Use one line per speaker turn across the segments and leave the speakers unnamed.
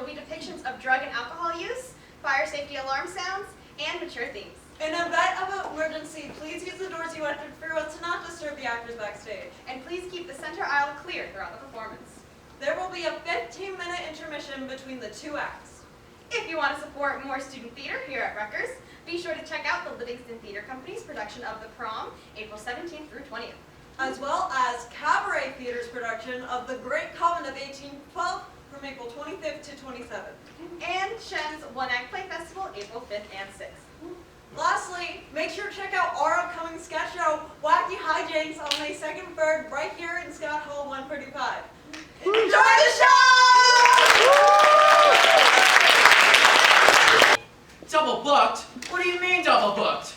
will be depictions of drug and alcohol use, fire safety alarm sounds, and mature themes.
In event of an emergency, please use the doors you entered through to not disturb the actors backstage.
And please keep the center aisle clear throughout the performance.
There will be a 15-minute intermission between the two acts.
If you want to support more student theater here at Rutgers, be sure to check out the Livingston Theater Company's production of The Prom, April 17th through 20th.
As well as Cabaret Theater's production of The Great Coven of 1812 from April 25th to 27th.
And Shen's One Act Play Festival, April 5th and 6th.
Lastly, make sure to check out our upcoming sketch show, Wacky Hijinks, on May 2nd and 3rd, right here in Scott Hall 135. Enjoy the show!
Double booked? What do you mean double booked?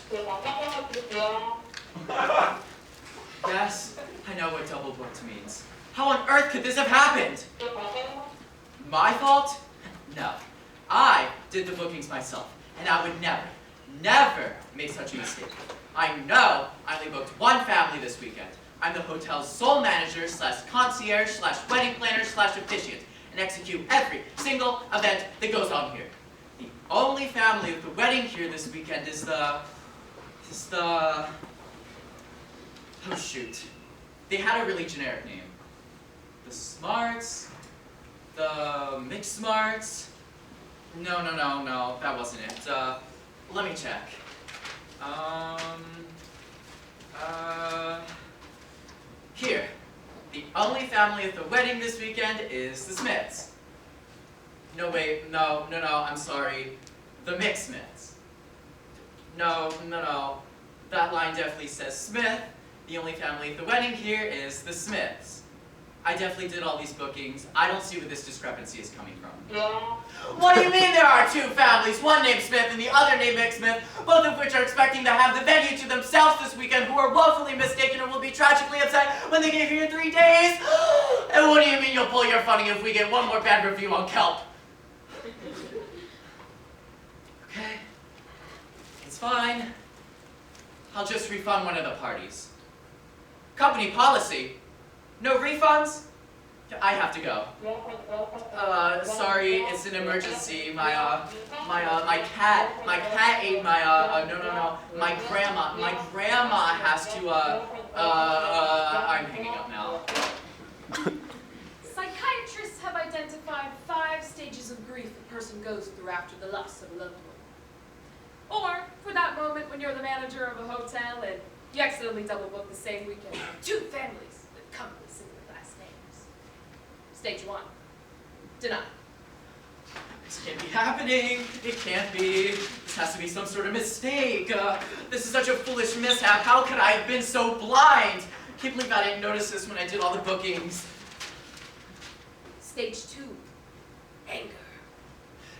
Yes, I know what double booked means. How on earth could this have happened? My fault? No. I did the bookings myself, and I would never make such a mistake. I know I only booked one family this weekend. I'm the hotel's sole manager / concierge / wedding planner / officiant, and execute every single event that goes on here. The only family with the wedding here this weekend is the... oh shoot. They had a really generic name. The Smarts? The Mixed Smarts? No, that wasn't it. Let me check. Here. The only family at the wedding this weekend is the Smiths. No, wait, no, I'm sorry. The Mixed Smiths. No. That line definitely says Smith. The only family at the wedding here is the Smiths. I definitely did all these bookings. I don't see where this discrepancy is coming from. What do you mean there are two families, one named Smith and the other named Mick Smith, both of which are expecting to have the venue to themselves this weekend, who are woefully mistaken and will be tragically upset when they get here in 3 days? And what do you mean you'll pull your funding if we get one more bad review on Kelp? Okay, it's fine. I'll just refund one of the parties. Company policy. No refunds? I have to go. Sorry, it's an emergency. My cat ate my grandma has to, I'm hanging up now.
Psychiatrists have identified 5 stages of grief a person goes through after the loss of a loved one. Or, for that moment when you're the manager of a hotel and you accidentally double book the same weekend with 2 families that come with similar last names. Stage 1, deny.
This can't be happening. It can't be. This has to be some sort of mistake. This is such a foolish mishap. How could I have been so blind? I can't believe I didn't notice this when I did all the bookings.
Stage 2, anger.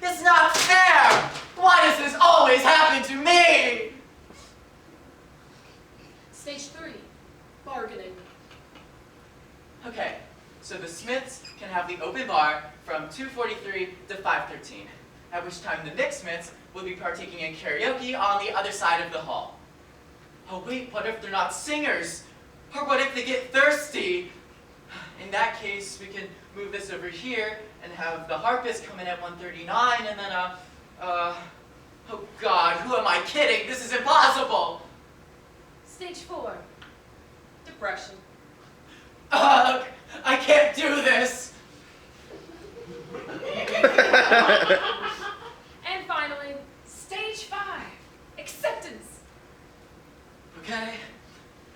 It's not fair! Why does this always happen to me?
Stage 3, bargaining.
Okay, so the Smiths can have the open bar from 2:43 to 5:13, at which time the Nick Smiths will be partaking in karaoke on the other side of the hall. Oh wait, what if they're not singers? Or what if they get thirsty? In that case, we can move this over here and have the harpist come in at 1:39 and then, oh God, who am I kidding? This is impossible!
Stage 4, depression.
Ugh, I can't do this!
And finally, stage 5, acceptance.
Okay,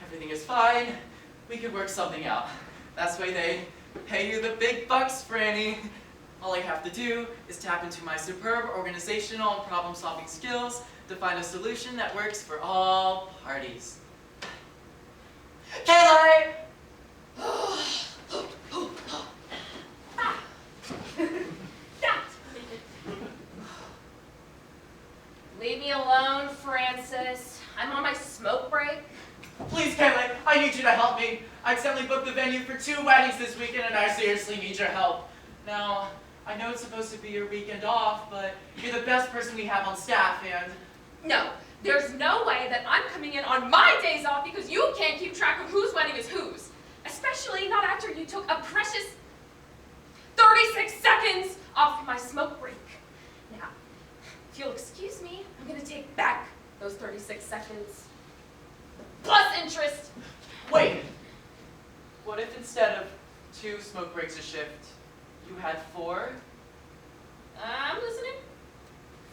everything is fine. We could work something out. That's why they pay you the big bucks, Franny. All I have to do is tap into my superb organizational and problem-solving skills to find a solution that works for all parties. Kayla!
Leave me alone, Francis. I'm on my smoke break.
Please, Kayla, I need you to help me. I accidentally booked the venue for 2 weddings this weekend and I seriously need your help. Now, I know it's supposed to be your weekend off, but you're the best person we have on staff and...
No, there's no way that I'm coming in on my days off because you can't keep track of whose wedding is whose. Especially not after you took a precious 36 seconds off my smoke
smoke breaks a shift, you had 4?
I'm listening.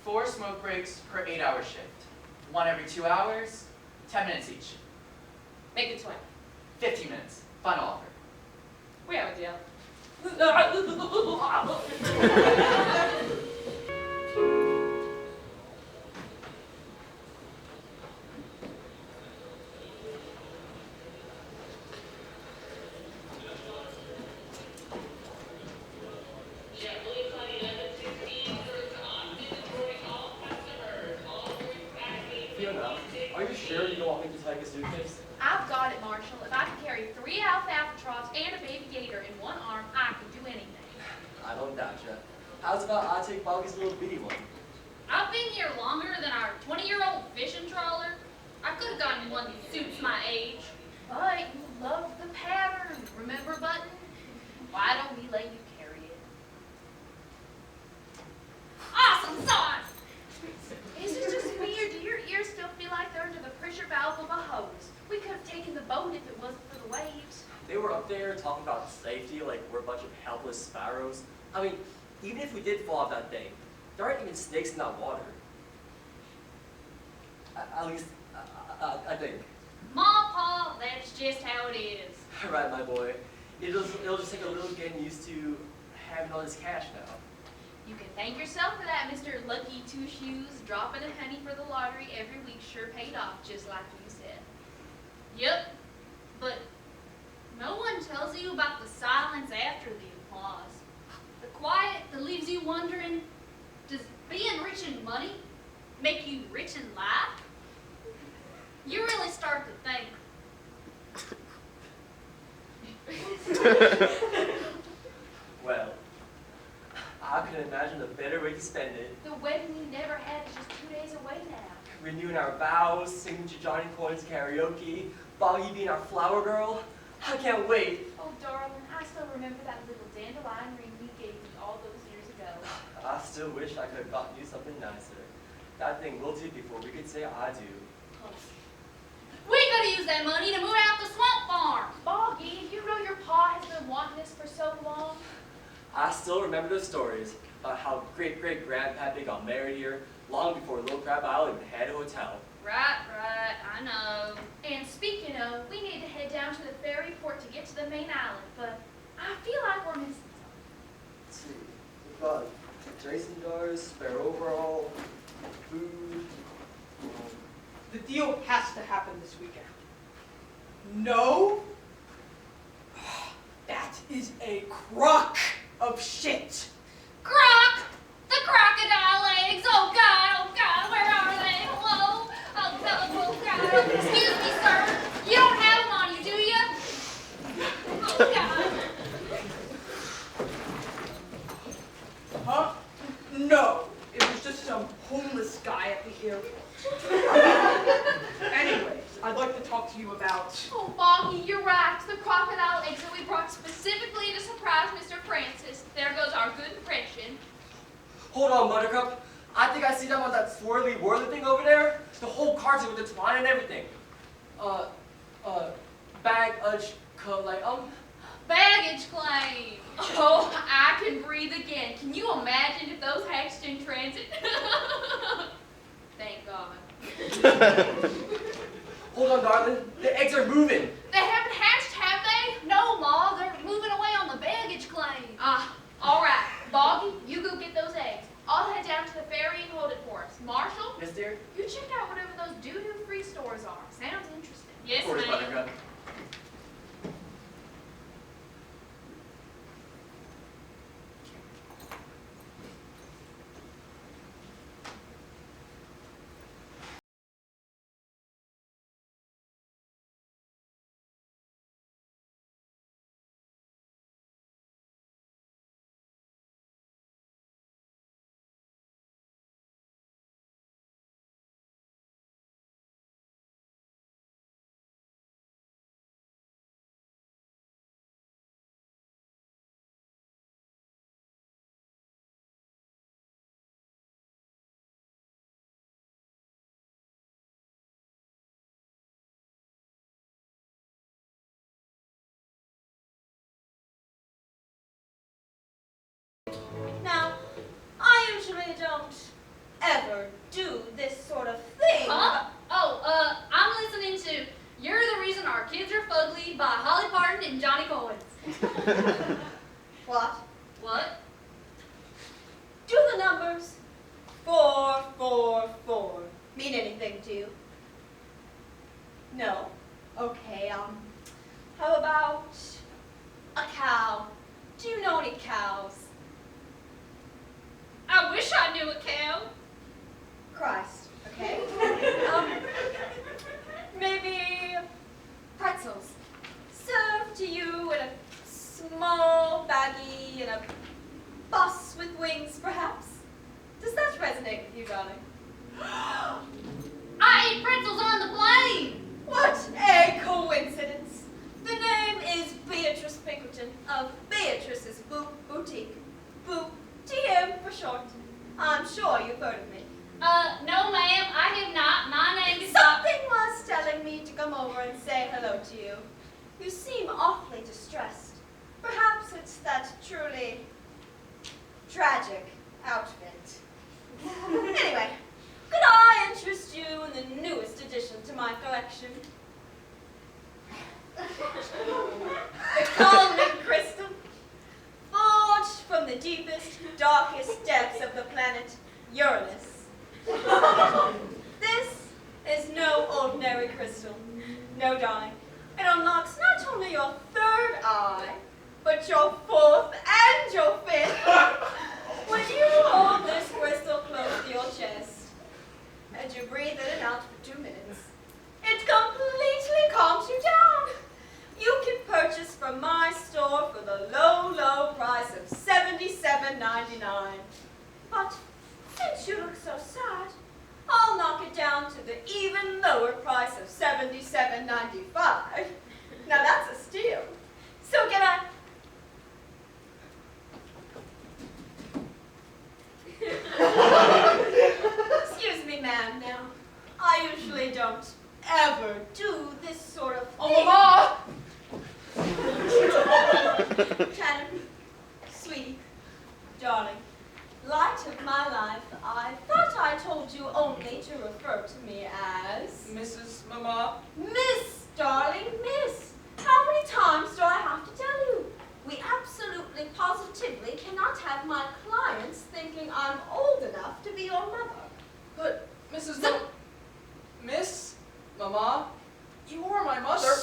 4 smoke breaks per 8-hour shift. 1 every 2 hours, 10 minutes each.
Make it 20.
15 minutes. Final offer.
We have a deal.
Fiona, are you sure you don't want me to take a suitcase?
I've got it, Marshall. If I can carry 3 alfalfa troughs and a baby gator in one arm, I can do anything.
I don't doubt you. How's about I take Bobby's little bitty one?
I've been here longer than our 20-year-old fishing trawler. I could have gotten one that suits my age.
But you love the pattern. Remember, Button? Why don't we let you carry it?
Awesome sauce!
Is it just me, or do your ears still feel like they're under the pressure valve of a hose? We could have taken the boat if it wasn't for the waves.
They were up there talking about safety like we're a bunch of helpless sparrows. I mean, even if we did fall off that thing, there aren't even snakes in that water. At least, I think.
Ma, Pa, that's just how it is.
Right, my boy. It'll just take a little getting used to having all this cash now.
You can thank yourself for that, Mr. Lucky Two Shoes. Dropping a penny for the lottery every week sure paid off, just like you said.
Yep, but no one tells you about the silence after the applause. The quiet that leaves you wondering, does being rich in money make you rich in life? You really start to think.
Well, I can imagine a better way to spend it.
The wedding we never had is just 2 days away now.
Renewing our vows, singing to Johnny Coyne's karaoke, Boggy being our flower girl. I can't wait.
Oh, darling, I still remember that little dandelion ring you gave me all those years ago.
I still wish I could have gotten you something nicer. That thing wilted before we could say I do.
We could have used that money to move out the swamp farm.
Boggy, you know your pa has been wanting this for so long.
I still remember those stories about how great-great-grandpappy got married here long before Little Crab Island had a hotel.
Right, I know.
And speaking of, we need to head down to the ferry port to get to the main island, but I feel like we're missing something.
Let's see. We've got Jason jars, spare overall, food.
The deal has to happen this weekend. No? That is a crock of shit.
Croc! The crocodile eggs! Oh God, where are they? Hello? Oh God, excuse me, sir. You don't have them on you, do you? Oh God.
Huh? No. It was just some homeless guy at the airport. Anyways, I'd like to talk to you about...
Oh, Boggy, you're right. The crocodile eggs that we brought specifically to surprise Mr. Francis. There goes our good impression.
Hold on, Buttercup. I think I see them on that swirly whirly thing over there. The whole car's with the twine and everything.
Baggage claim. Oh, I can breathe again. Can you imagine if those hatched in transit? Thank God.
Hold on, darling. The eggs are moving.
They haven't hatched, have they? No, Ma. They're moving away on the baggage claim. All right. Boggy, you go get those eggs.
I'll head down to the ferry and hold it for us. Marshall,
Yes, dear?
you check out whatever those doo-doo free stores are. Sounds interesting.
Yes,
Of course,
ma'am.
Buttercup.
Now, I usually don't ever do this sort of thing.
Huh? Oh, I'm listening to You're the Reason Our Kids Are Fugly by Holly Parton and Johnny Coyne.
What?
What?
Do the numbers 4, 4, 4 mean anything to you? No? Okay, how about a cow? Do you know any cows?
I wish I knew a cow.
Christ, okay? Maybe pretzels. Served to you in a small baggie in a bus with wings, perhaps? Does that resonate with you, darling?
I ate pretzels on the plane.
What a coincidence! The name is Beatrice Pinkerton of Beatrice's Boutique. TM for short. I'm sure you've heard of me.
No ma'am, I have not. My name is
Something was telling me to come over and say hello to you. You seem awfully distressed. Perhaps it's that truly tragic outfit. Anyway, could I interest you in the newest addition to my collection? The Calming Crystal, forged from the deepest, darkest depths of the planet Uranus. This is no ordinary crystal. No, darling. It unlocks not only your third eye, but your fourth and your fifth. When you hold this crystal close to your chest, and you breathe in and out for 2 minutes, it completely calms you down. You can purchase from my store for the low, low price of $77.99. But since you look so sad, I'll knock it down to the even lower price of $77.95. Now that's a steal. So can I? Excuse me, ma'am, now. I usually don't ever do this sort of thing.
Oh, Mama!
Shannon, sweetie, darling, light of my life, I thought I told you only to refer to me as
Mrs. Mama.
Miss, darling, Miss. How many times do I have to tell you? We absolutely positively cannot have my clients thinking I'm old enough to be your mother.
But, Miss Mama, you are my mother.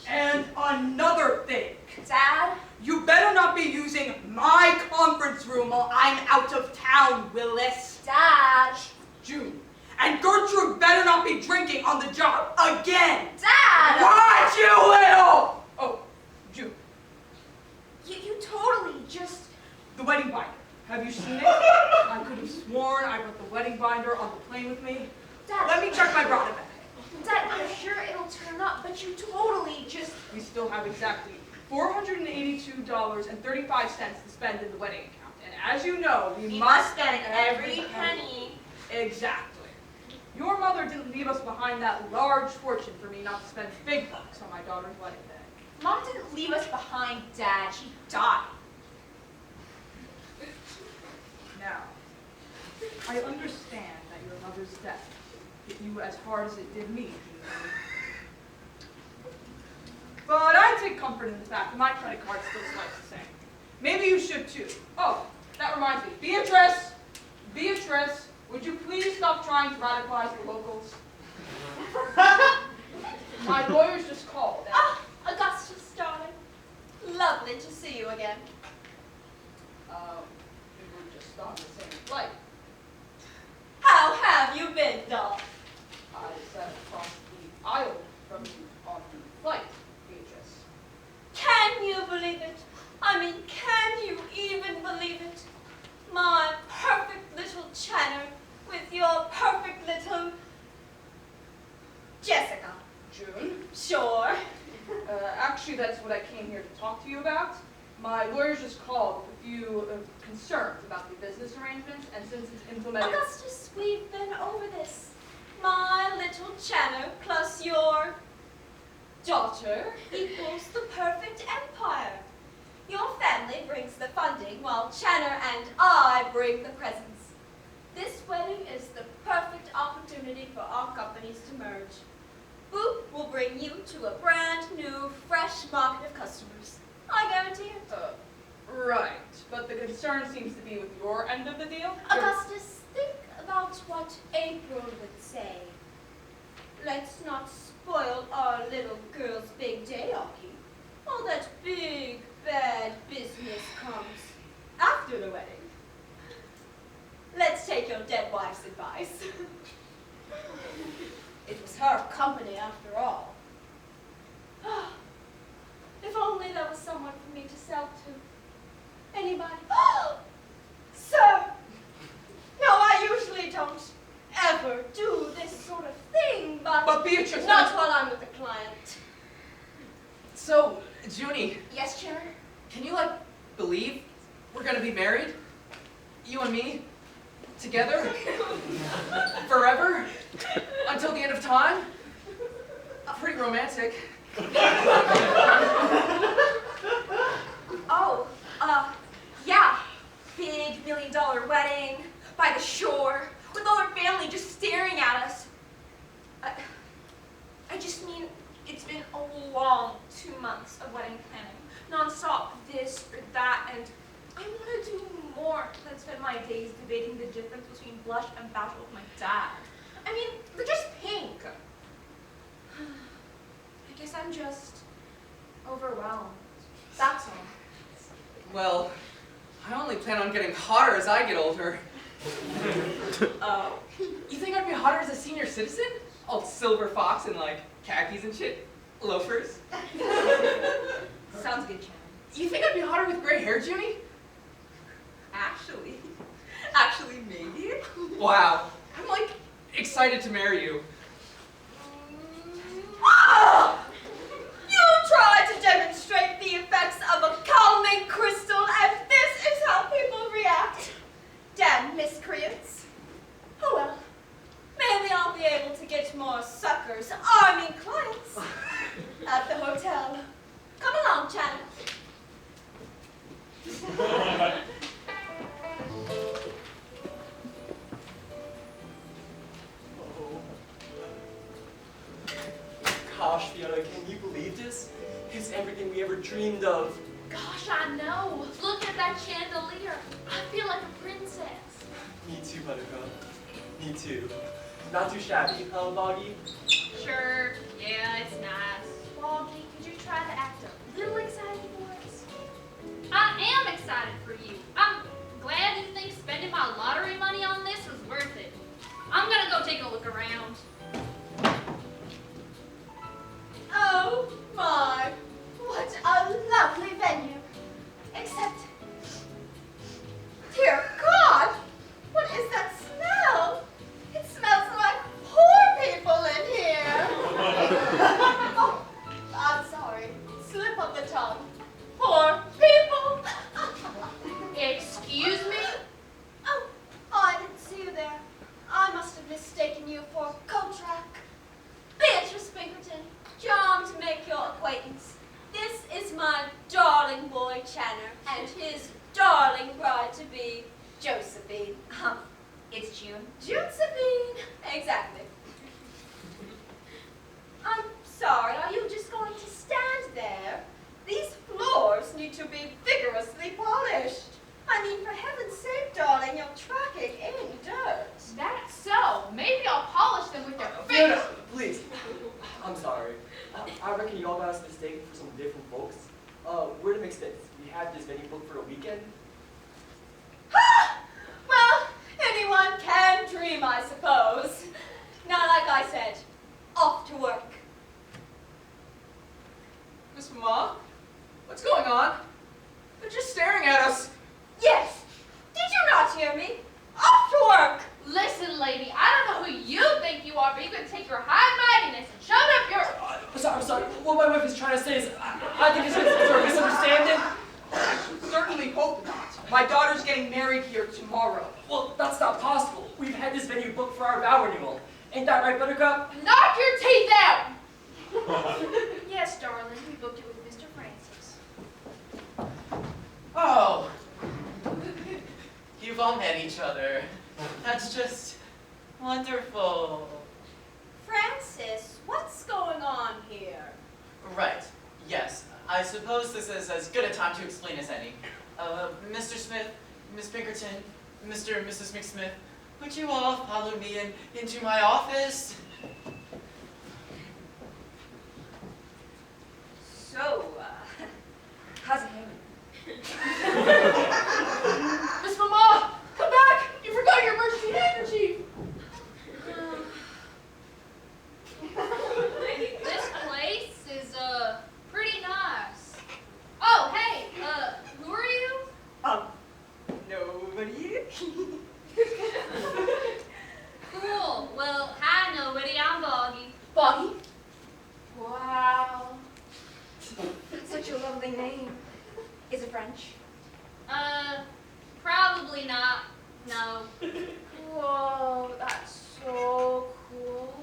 And another thing,
Dad?
you better not be using my conference room while I'm out of town, Willis.
Dad?
June. And Gertrude better not be drinking on the job again.
Dad!
What, you little? Oh, June.
You totally just...
The wedding binder. Have you seen it? I could have sworn I brought the wedding binder on the plane with me.
Dad,
Let me check my Brada bag.
Dad, I'm sure it'll turn up, but you totally just...
We still have exactly $482.35 to spend in the wedding account. And as you know, we must
spend every penny.
Exactly. Your mother didn't leave us behind that large fortune for me not to spend big bucks on my daughter's wedding day.
Mom didn't leave us behind, Dad. She died.
Now, I understand that your mother's death hit you as hard as it did me. But I take comfort in the fact that my credit card still swipes the same. Maybe you should too. Oh, that reminds me. Beatrice, would you please stop trying to radicalize the locals? My lawyers just called.
Ah, Augustus, darling. Lovely to see you again.
We were just on the same flight.
How have you been, doll?
I sat across the aisle from you on the flight, Beatrice.
Can you believe it? I mean, can you even believe it? My perfect little Channer with your perfect little Jessica.
June?
Sure.
Actually, that's what I came here to talk to you about. My lawyers just called with a few concerns about the business arrangements, and since it's implemented...
Augustus, we've been over this. My little Channer plus your daughter equals the perfect empire. Your family brings the funding, while Channer and I bring the presents. This wedding is the perfect opportunity for our companies to merge. Boop will bring you to a brand new, fresh market of customers. I guarantee it.
Right, but the concern seems to be with your end of the deal.
Augustus, think about what April would say. Let's not spoil our little girl's big day, Aki. All that big, bad business comes after the wedding. Let's take your dead wife's advice. It was her company after all. If only there was someone for me to sell to. Anybody? Sir! No, I usually don't ever do this sort of thing,
But Beatrice,
not while I'm with a client.
So, Junie,
Yes, Chair?
can you, believe we're gonna be married? You and me? Together? Forever? Until the end of time? Pretty romantic.
Oh, yeah. Big $1 million wedding by the shore with all our family just staring at us. I just mean, it's been a long 2 months of wedding planning. Non-stop this or that, and I want to do more than spend my days debating the difference between blush and bashful with my dad. I mean, they're just pink. I guess I'm just overwhelmed. That's all.
Well, I only plan on getting hotter as I get older.
Oh.
You think I'd be hotter as a senior citizen? All silver fox and, khakis and shit? Loafers?
Sounds good, Chad.
You think I'd be hotter with gray hair, Junie?
Actually, maybe.
Wow. I'm, excited to marry you.
You tried to demonstrate the effects of a calming crystal, and this is how people react. Damn miscreants. Oh well. Maybe I'll be able to get more suckers, clients, at the hotel. Come along, Chad.
Gosh, Fiona, can you believe this? It's everything we ever dreamed of.
Gosh, I know. Look at that chandelier. I feel like a princess.
Me too, Buttercup. Me too. Not too shabby, huh, Boggy?
Sure, yeah, it's nice. Boggy, could you try to act a little excited for us? I am excited for you. I'm glad you think spending my lottery money on this was worth it. I'm gonna go take a look around.
Oh my, what a lovely venue. Except, dear God, what is that smell? It smells like poor people in here. Oh, I'm sorry, slip of the tongue. Poor people.
Excuse me?
Oh, I didn't see you there. I must have mistaken you for Kotrak. Beatrice Pinkerton, charmed to make your acquaintance. This is my darling boy Channer and his darling bride-to-be, Josephine. It's June. Josephine! Exactly. I'm sorry, are you just going to stand there? These floors need to be vigorously polished. I mean, for heaven's sake, darling, you're tracking any dirt.
That's so. Maybe I'll polish them with your
Fiona,
face.
please. I'm sorry. I reckon y'all got us mistaken for some different folks. We're the Mixfits. We have this venue booked for a weekend.
Well, anyone can dream, I suppose. Now, like I said, off to work.
Miss Ma? What's going on? They're just staring at us.
Yes, did you not hear me? Off to work!
Listen, lady, I don't know who you think you are, but you can take your high mightiness and shove it up your...
I'm sorry. What my wife is trying to say is, I think it's a misunderstanding.
Certainly hope not. My daughter's getting married here tomorrow.
Well, that's not possible. We've had this venue booked for our vow renewal. Ain't that right, Buttercup?
Knock your teeth out!
Yes, darling, we booked it with Mr. Francis.
Oh, you've all met each other. That's just wonderful.
Francis, what's going on here?
Right, yes. I suppose this is as good a time to explain as any. Mr. Smith, Miss Pinkerton, Mr. and Mrs. McSmith, would you all follow me into my office?
So, how's it hanging?
Miss Mama, come back! You forgot your emergency handkerchief!
This place is, pretty nice. Oh, hey, who are you?
Nobody?
Cool. Well, hi, nobody. I'm Boggy.
Boggy?
Wow. Such a lovely name. Is it French?
Probably not. No.
Whoa, that's so cool.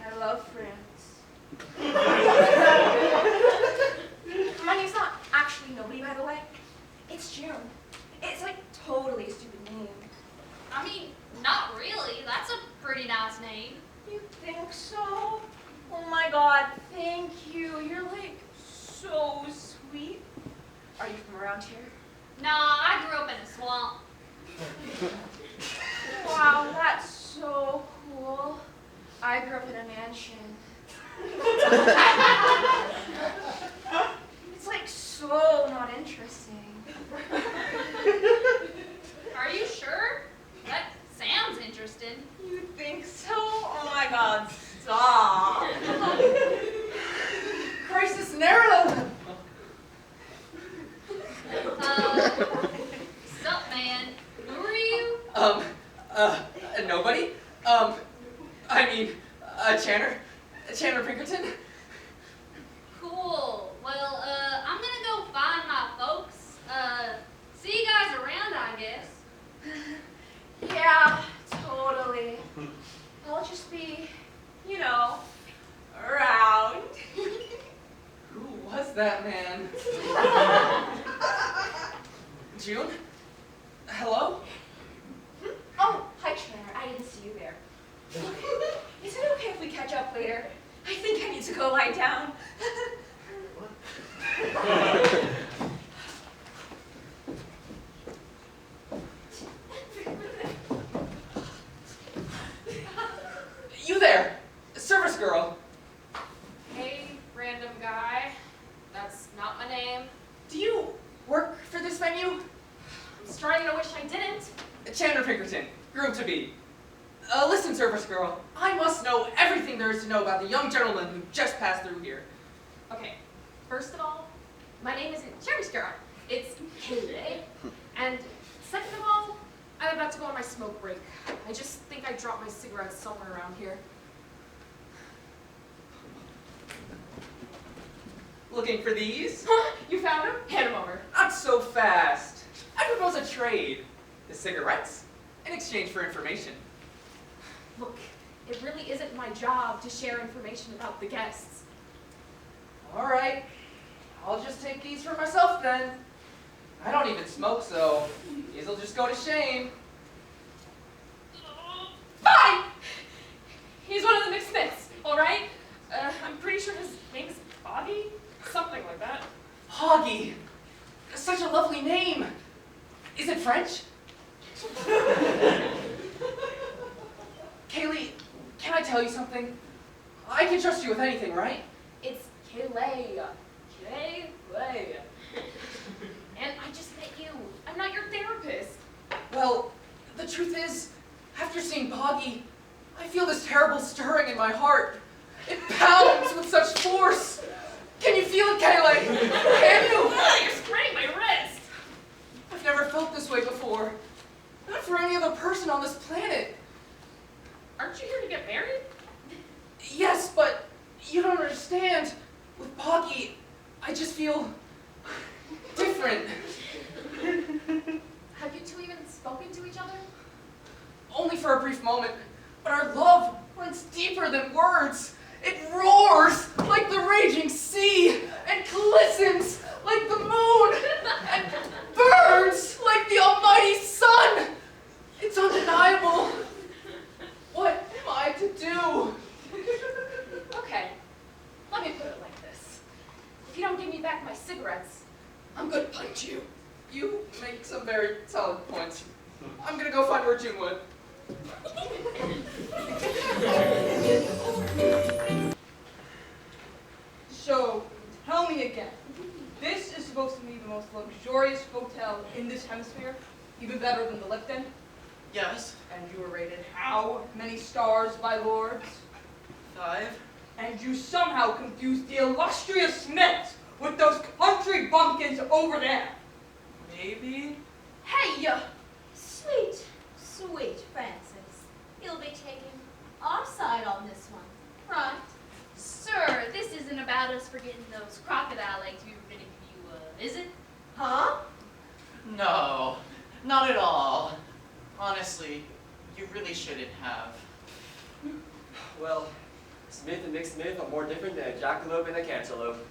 I love France. My name's not actually Nobody, by the way. It's June. It's like totally a stupid name.
I mean, not really. That's a pretty nice name.
You think so? Oh my god, thank you. You're like so sweet. Are you from around here?
Nah, I grew up in a swamp.
Wow, that's so cool. I grew up in a mansion. It's like so not interesting.
Are you sure? That sounds interesting.
You think so? Oh my god, stop.
Crisis narrative!
Sup, man? Who are you?
Nobody? Chandler Pinkerton?
Cool. Well, I'm gonna go find my folks. See you guys around, I guess.
Yeah, totally. I'll just be, around.
Who was that man? June? Hello?
Oh, hi Chandler, I didn't see you there. Is it okay if we catch up later? I think I need to go lie down.
You there! Service girl!
Hey, random guy. That's not my name.
Do you work for this venue?
I'm starting to wish I didn't.
Chandler Pinkerton, groom to be. Listen, service girl, I must know everything there is to know about the young gentleman who just passed through here.
Okay, first of all, my name isn't Service Girl. It's Kaylee. And second of all, I'm about to go on my smoke break. I just think I dropped my cigarettes somewhere around here.
Looking for these?
You found them? Hand them over.
Not so fast. I propose a trade. The cigarettes in exchange for information.
Look, it really isn't my job to share information about the guests.
All right, I'll just take these for myself then. I don't even smoke, so these'll just go to shame.
Fine! He's one of the McSmiths, all right? I'm pretty sure his name's Bobby? Something like that.
Hoggy, such a lovely name. Is it French? Kaylee, can I tell you something? I can trust you with anything, right?
It's Kaylee. Kaylee. And I just met you. I'm not your therapist.
Well, the truth is, after seeing Boggy, I feel this terrible stirring in my heart. It pounds with such force. Can you feel it, Kaylee? Can you?
You're spraining my wrist.
I've never felt this way before. Not for any other person on this planet.
Aren't you here to get married?
Yes, but you don't understand. With Boggy, I just feel different.
Have you two even spoken to each other?
Only for a brief moment, but our love runs deeper than words. It roars like the raging sea and glistens like the moon and burns like the almighty sun. It's undeniable. What am I to do?
Okay, let me put it like this. If you don't give me back my cigarettes, I'm gonna punch you.
You make some very solid points. I'm gonna go find where June went.
So, tell me again. This is supposed to be the most luxurious hotel in this hemisphere, even better than the Lipton.
Yes,
And you were rated how many stars by lords?
5.
And you somehow confused the illustrious Smiths with those country bumpkins over there.
Maybe?
Hey, sweet, sweet Francis. You'll be taking our side on this one, right?
Sir, this isn't about us forgetting those crocodile eggs we were gonna give you, is it?
Huh?
No, not at all. Honestly, you really shouldn't have.
Well, Smith and McSmith are more different than a jackalope and a cantaloupe.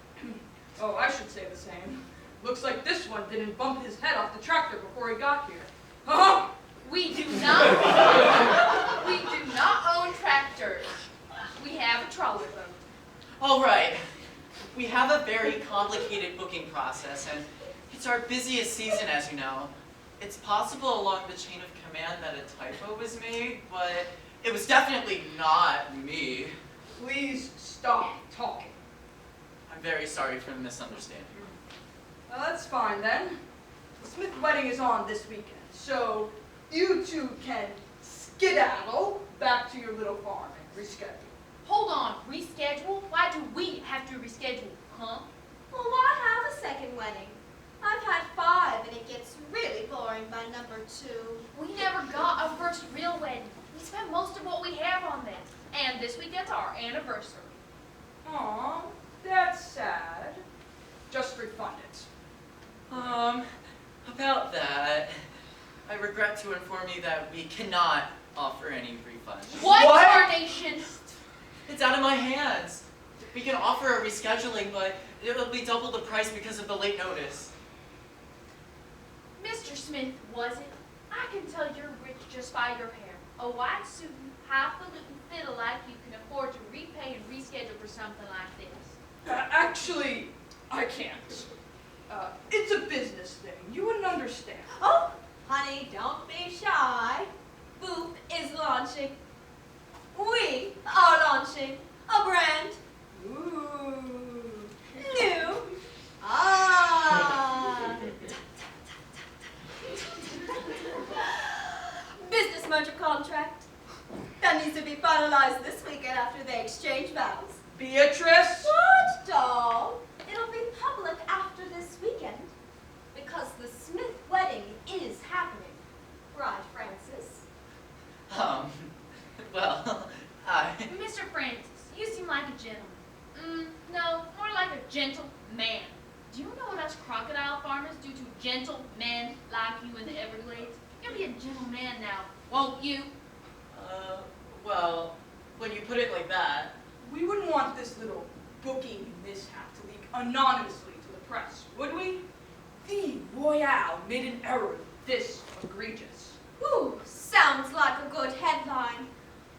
Oh, I should say the same. Looks like this one didn't bump his head off the tractor before he got here. Huh?
We do not. We do not own tractors. We have a trolley boat.
All right. We have a very complicated booking process, and it's our busiest season, as you know. It's possible along the chain of command that a typo was made, but it was definitely not me.
Please stop talking.
I'm very sorry for the misunderstanding.
Well, that's fine then. The Smith wedding is on this weekend, so you two can skedaddle back to your little farm and reschedule.
Hold on, reschedule? Why do we have to reschedule, huh?
Well, why have a second wedding? I've had 5 and it gets really boring by number 2.
We never got a first real wedding. We spent most of what we have on that. And this weekend's our anniversary.
Aw, that's sad. Just refund it.
About that, I regret to inform you that we cannot offer any refunds.
What carnation?
It's out of my hands. We can offer a rescheduling, but it'll be double the price because of the late notice.
Mr. Smith, was it? I can tell you're rich just by your hair. A white suit and highfalutin fiddle like you can afford to repay and reschedule for something like this.
Actually, I can't. It's a business thing. You wouldn't understand.
Oh, honey, don't be shy. Boop is launching. We are launching a brand new. Business merger contract. That needs to be finalized this weekend after they exchange vows.
Beatrice?
What, doll? It'll be public after this weekend because the Smith wedding is happening. Right, Francis?
Well,
Mr. Francis, you seem like a gentleman. No, more like a gentleman. Do you know what us crocodile farmers do to gentlemen like you in the Everglades? You'll be a gentleman now, won't you?
well, when you put it like that,
We wouldn't want this little booking mishap to leak anonymously to the press, would we? The Royale made an error this egregious.
Ooh, sounds like a good headline.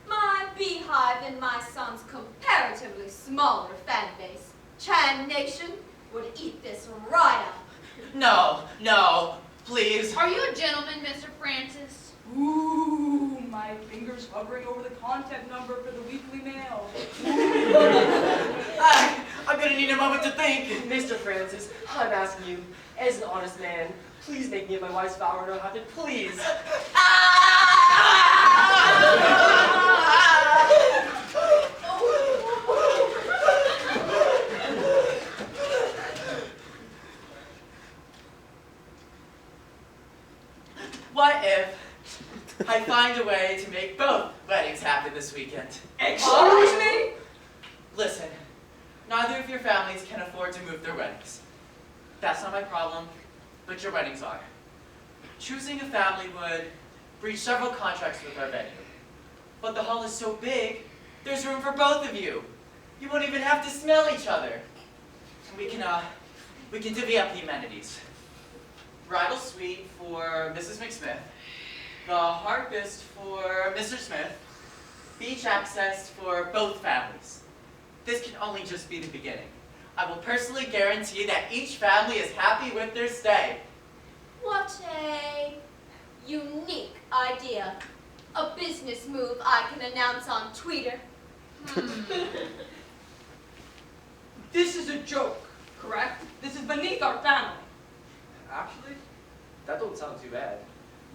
My beehive and my son's comparatively smaller fan base, Chan Nation, would eat this right up.
no, please.
Are you a gentleman, Mr. Francis?
Ooh, my fingers hovering over the contact number for the weekly mail.
I'm gonna need a moment to think.
Mr. Francis, I'm asking you, as an honest man, please make me and my wife's vow no happen, please.
What if I find a way to make both weddings happen this weekend?
Excuse me?
Listen, neither of your families can afford to move their weddings. That's not my problem, but your weddings are. Choosing a family would breach several contracts with our venue. But the hall is so big, there's room for both of you. You won't even have to smell each other. And we can we can divvy up the amenities. Bridal suite for Mrs. McSmith, the harpist for Mr. Smith, beach access for both families. This can only just be the beginning. I will personally guarantee that each family is happy with their stay.
What a unique idea. A business move I can announce on Twitter.
This is a joke, correct? This is beneath our family.
Actually, that don't sound too bad.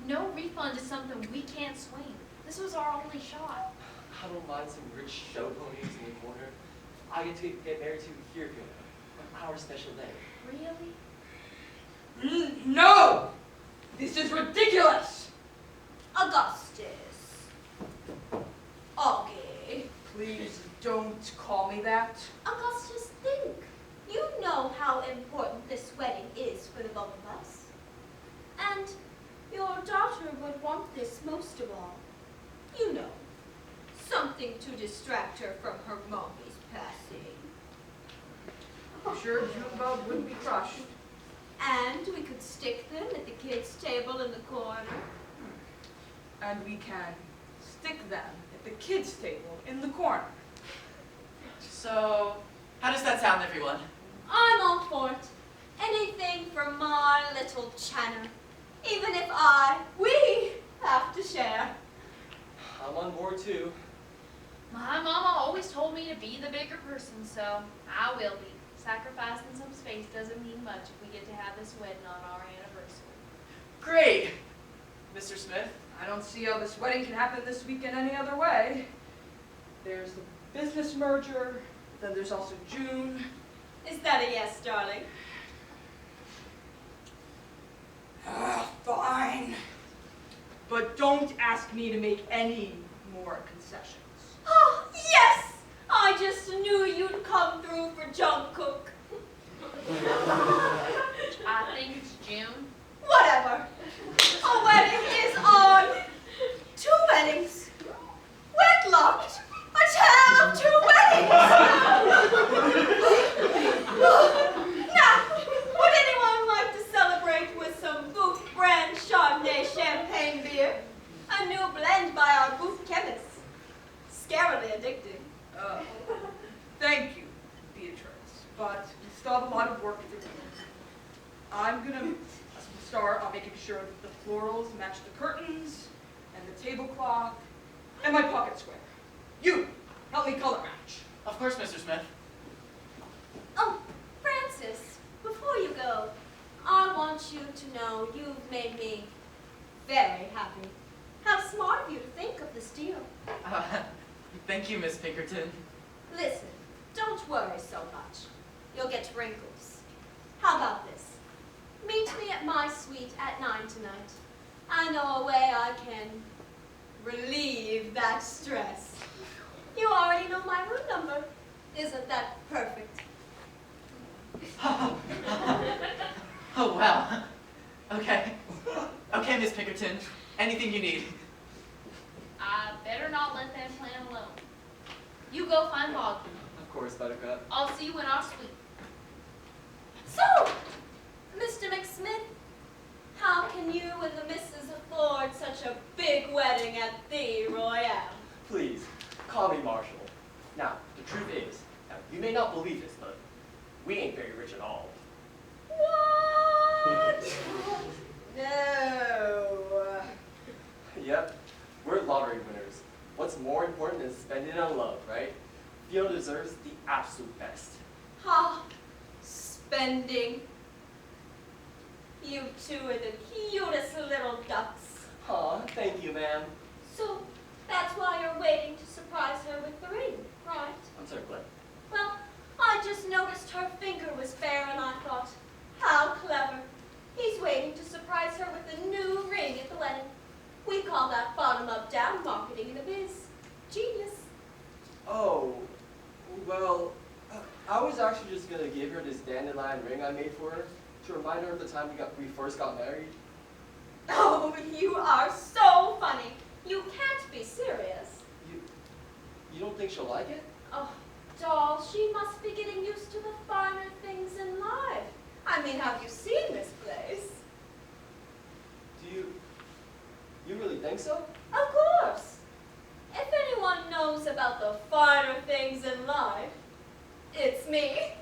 No refund is something we can't swing. This was our only shot.
I don't mind some rich show ponies in the corner. I get to get married to here, on our special day.
Really?
No! This is ridiculous!
Augustus. Augie.
Please don't call me that.
Augustus, think. You know how important this wedding is for the both of us. And your daughter would want this most of all. You know, something to distract her from her mommy's passing.
I'm sure Junebug wouldn't be crushed.
And we could stick them at the kids' table in the corner.
And we can stick them at the kids' table in the corner.
So, how does that sound, everyone?
I'm all for it. Anything for my little Channer. Even if we have to share.
I'm on board too.
My mama always told me to be the bigger person, so I will be. Sacrificing some space doesn't mean much if we get to have this wedding on our anniversary.
Great! Mr. Smith?
I don't see how this wedding can happen this weekend any other way. There's the business merger, then there's also June.
Is that a yes, darling?
Fine. But don't ask me to make any more concessions.
Oh, yes! I just knew you'd come through for Jungkook.
I think it's June.
Whatever. A wedding is on. 2 weddings. Wedlocked. A tale of 2 weddings. Now, would anyone like to celebrate with some Booth brand Chardonnay champagne beer? A new blend by our Booth chemists. Scarily addicting.
Thank you, Beatrice, but we still have a lot of work to do. I'm gonna start on making sure that the florals match the curtains, and the tablecloth, and my pocket square. You, help me color match.
Of course, Mr. Smith.
Oh, Francis, before you go, I want you to know you've made me very happy. How smart of you to think of this deal.
Thank you, Miss Pinkerton.
Listen, don't worry so much. You'll get wrinkles. How about this? Meet me at my suite at 9 tonight. I know a way I can relieve that stress. You already know my room number. Isn't that perfect?
Oh, wow. Okay. Okay, Miss Pinkerton. Anything you need.
I better not let them plan alone. You go find Bogdan.
Of course, Buttercup.
I'll see you in our suite.
So, Mr. McSmith, how can you and the missus afford such a big wedding at the Royale?
Please, call me Marshall. Now, the truth is, now, you may not believe this, but we ain't very rich at all.
What? No.
Yep, we're lottery winners. What's more important than spending it on love, right? Fiona deserves the absolute best.
Ah, spending. You two are the cutest little ducks.
Aw, thank you, ma'am.
So, that's why you're waiting to surprise her with the ring, right?
I'm sorry, Glenn.
Well, I just noticed her finger was bare and I thought, how clever. He's waiting to surprise her with a new ring at the wedding. We call that bottom-up-down marketing in the biz. Genius.
Oh, well, I was actually just gonna give her this dandelion ring I made for her to remind her of the time we first got married.
Oh, you are so funny. You can't be serious.
You don't think she'll like it?
Oh, doll, she must be getting used to the finer things in life. mean, have you seen this place?
Do you really think so?
Of course. If anyone knows about the finer things in life, it's me.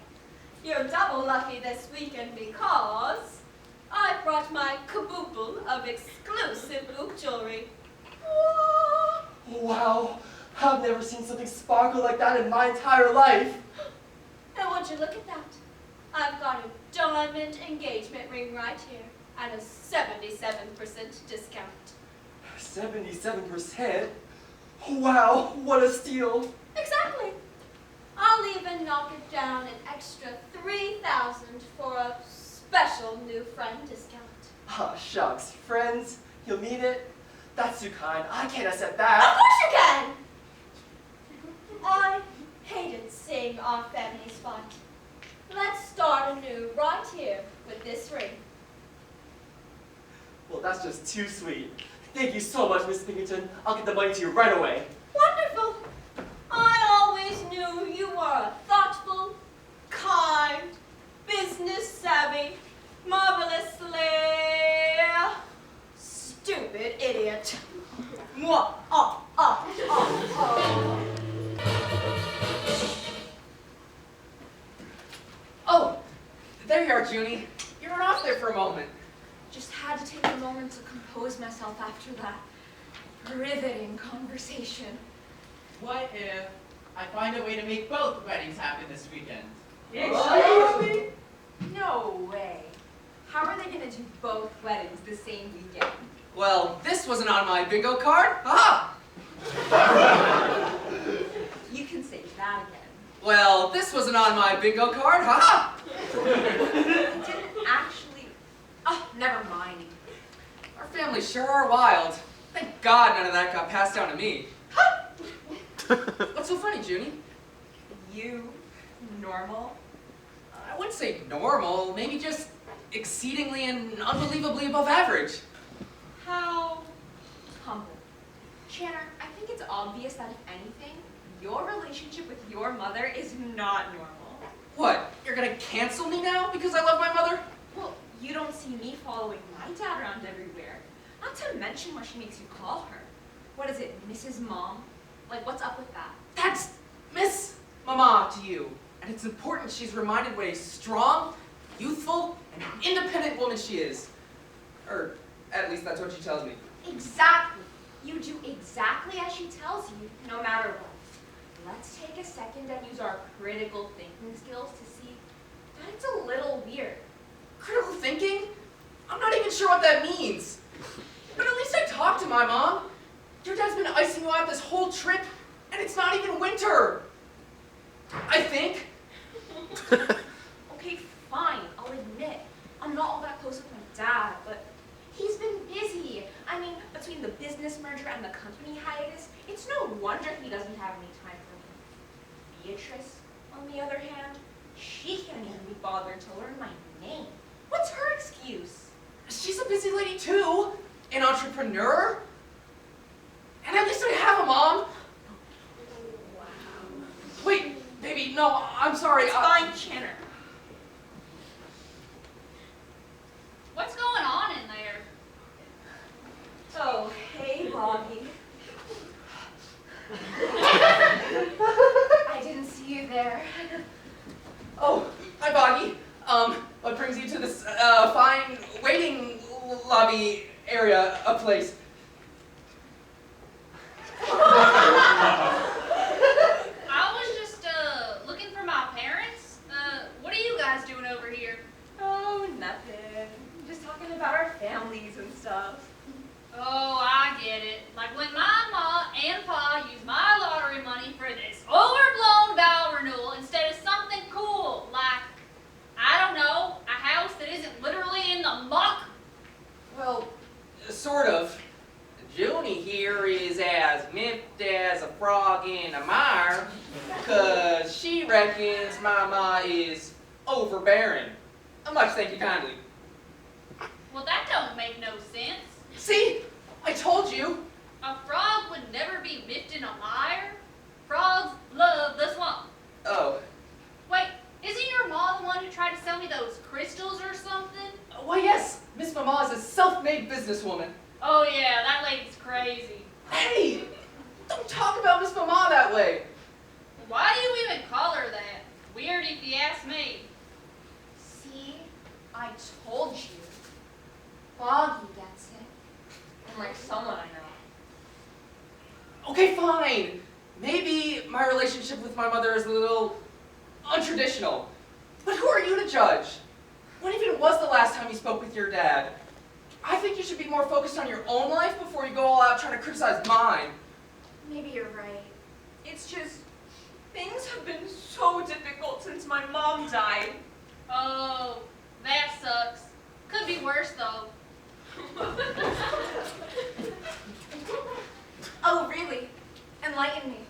You're double lucky this weekend because I brought my caboodle of exclusive loop jewelry.
Wow, I've never seen something sparkle like that in my entire life.
And would you look at that? I've got a diamond engagement ring right here and a 77% discount.
77%? Wow, what a steal.
Exactly. I'll even knock it down an extra $3,000 for a special new friend discount.
Ah, shucks, friends, you'll mean it? That's too kind. I can't accept
Of
that.
course you can! I hated seeing our families fight. Let's start anew right here with this ring.
Well, that's just too sweet. Thank you so much, Miss Pinkerton. I'll get the money to you right away.
Wonderful. I always knew you were a thoughtful, kind, business-savvy, marvelously stupid idiot. Mwah,
Oh, there you are, Junie. You ran off there for a moment.
Just had to take a moment to compose myself after that riveting conversation.
What if I find a way to make both weddings happen this weekend?
No way. How are they going to do both weddings the same weekend?
Well, this wasn't on my bingo card. Ah!
You can say that again.
Well, this wasn't on my bingo card. Ha!
I didn't actually... Oh, never mind.
Our families sure are wild. Thank God none of that got passed down to me. What's so funny, Junie?
You, normal?
I wouldn't say normal, maybe just exceedingly and unbelievably above average.
How humble. Channer, I think it's obvious that if anything, your relationship with your mother is not normal.
What, you're gonna cancel me now because I love my mother?
Well, you don't see me following my dad around everywhere. Not to mention what she makes you call her. What is it, Mrs. Mom? Like, what's up with that?
That's Miss Mama to you. And it's important she's reminded what a strong, youthful, and independent woman she is. Or, at least that's what she tells me.
Exactly. You do exactly as she tells you, no matter what. Let's take a second and use our critical thinking skills to see that it's a little weird.
Critical thinking? I'm not even sure what that means. But at least I talked to my mom. Your dad's been icing you out this whole trip, and it's not even winter. I think.
Okay, fine, I'll admit. I'm not all that close with my dad, but he's been busy. I mean, between the business merger and the company hiatus, it's no wonder he doesn't have any time for me. Beatrice, on the other hand, she can't even be bothered to learn my name. What's her excuse?
She's a busy lady too. An entrepreneur. And at least I have a mom.
Wow.
Wait, baby, no, I'm sorry.
It's fine, Channer.
What's going on in there?
Oh, hey, Bobby.
I didn't see you there.
Oh, hi, Boggy. What brings you to this fine waiting lobby area of place?
I was just looking for my parents. What are you guys doing over here?
Oh, nothing. Just talking about our families and stuff.
Oh, I get it. Like when my ma and pa use my lottery money for this overblown vow renewal instead of something cool, like, I don't know, a house that isn't literally in the muck.
Well, sort of. Junie here is as miffed as a frog in a mire, 'cause she reckons my ma is overbearing. Much thank you kindly.
Well, that don't make no sense.
See? I told you.
A frog would never be miffed in a mire. Frogs love the swamp.
Oh,
Wait, isn't your ma the one who tried to sell me those crystals or
businesswoman.
Oh yeah, that lady's crazy.
Hey! Don't talk about Miss Mama that way.
Why do you even call her that? Weird if you ask me.
See, I told you. Foggy gets it.
I'm like someone I know.
Okay, fine. Maybe my relationship with my mother is a little untraditional. But who are you to judge? When even was the last time you spoke with your dad? I think you should be more focused on your own life before you go all out trying to criticize mine.
Maybe you're right.
It's just, things have been so difficult since my mom died.
Oh, that sucks. Could be worse though.
Oh, really? Enlighten me.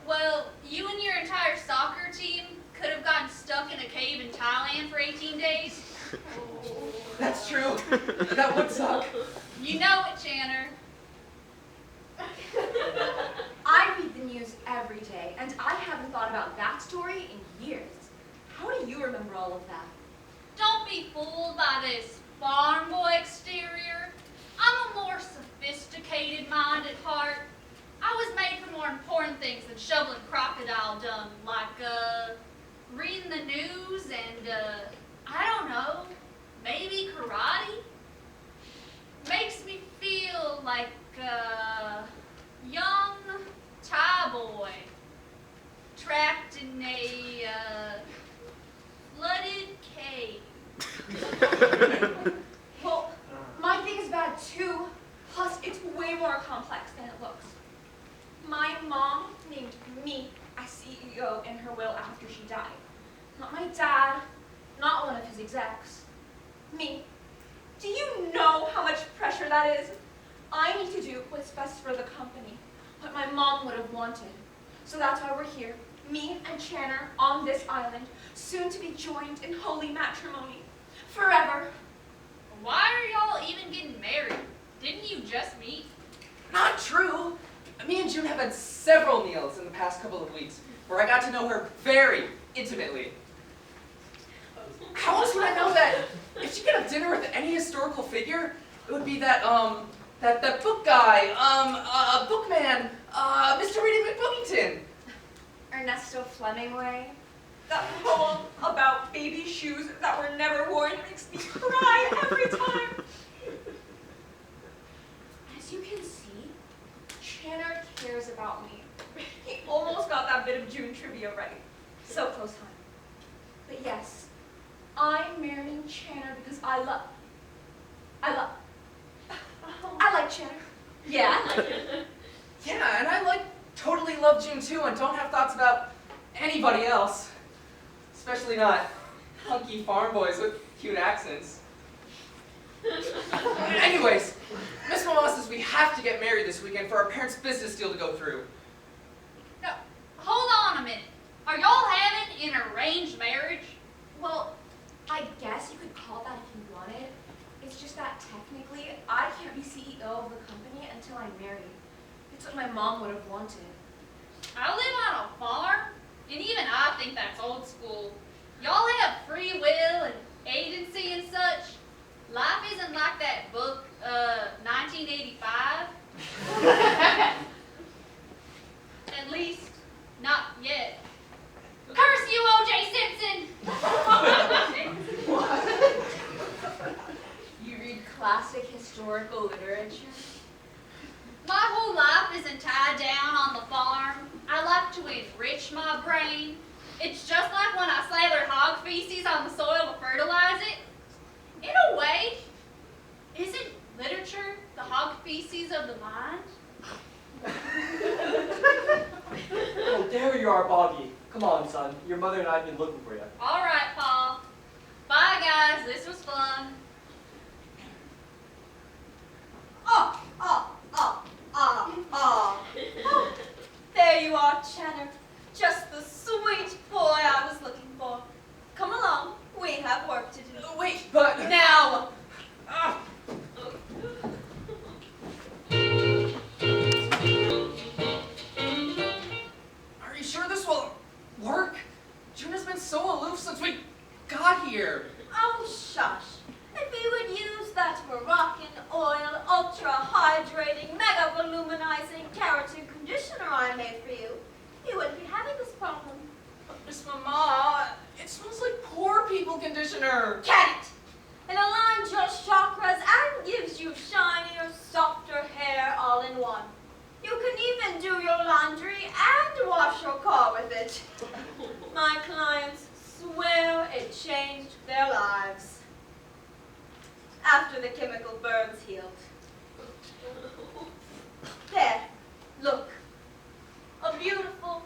Well, you and your entire soccer team could have gotten stuck in a cave in Thailand for 18 days.
That's true. That would suck.
You know it, Channer.
I read the news every day, and I haven't thought about that story in years. How do you remember all of that?
Don't be fooled by this farm boy exterior. I'm a more sophisticated mind at heart. I was made for more important things than shoveling crocodile dung, like, reading the news and, I don't know, maybe karate? Makes me feel like a young Thai boy trapped in a, flooded cave.
Well, my thing is bad too. Plus, it's way more complex than it looks. My mom named me as CEO in her will after she died. Not my dad, not one of his execs. Me. Do you know how much pressure that is? I need to do what's best for the company, what my mom would have wanted. So that's why we're here, me and Channer on this island, soon to be joined in holy matrimony. Forever.
Why are y'all even getting married? Didn't you just meet?
Not true. Me and June have had several meals in the past couple of weeks where I got to know her very intimately. How else would I know that if she could have dinner with any historical figure, it would be that book guy, bookman, Mr. Reedy McBoogington.
Ernesto Flemingway.
That poem about baby shoes that were never worn makes me cry every time.
As you can see, Channer cares about me.
He almost got that bit of June trivia right.
So close, hon. But yes, I'm marrying Channer because I like Channer.
Yeah.
Yeah, and I totally love June too and don't have thoughts about anybody else. Especially not hunky farm boys with cute accents. Anyways, Miss Mama says we have to get married this weekend for our parents' business deal to go through.
No, hold on a minute. Are y'all having an arranged marriage?
Well, I guess you could call that if you wanted. It's just that technically, I can't be CEO of the company until I'm married. It's what my mom would have wanted.
I live on a farm, and even I think that's old school. Y'all have free will and agency and such. Life isn't like that book, 1985. At least, not yet. Curse you, O.J. Simpson!
You read classic historical literature?
My whole life isn't tied down on the farm. I like to enrich my brain. It's just like when I slather hog feces on the soil to fertilize it. In a way, isn't literature the hog feces of the mind?
Oh, there you are, Boggy. Come on, son. Your mother and I have been looking for you.
All right, Paul. Bye, guys. This was fun.
There you are, Channer. Just the sweet boy I was looking for. Come along, we have work to do.
Wait, but...
Now!
Are you sure this will work? June has been so aloof since we got here.
Oh, shush.
conditioner.
Can it? It aligns your chakras and gives you shinier, softer hair all in one. You can even do your laundry and wash your car with it. My clients swear it changed their lives after the chemical burns healed. There, look. A beautiful,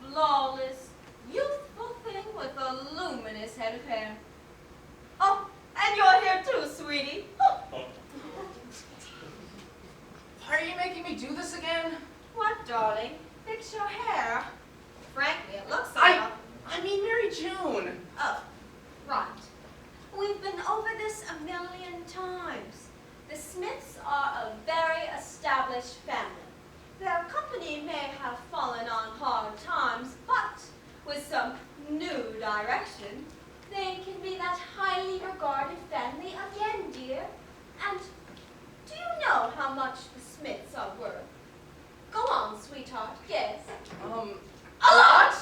flawless, youthful thing with a luminous head of hair. Oh, and you're here too, sweetie. Oh.
Are you making me do this again?
What, darling? Fix your hair. Frankly, it looks
I
like
mean Mary June.
Oh, right. We've been over this a million times. The Smiths are a very established family. Their company may have fallen on hard times, but with some new direction, they can be that highly regarded family again, dear. And do you know how much the Smiths are worth? Go on, sweetheart, guess. A lot!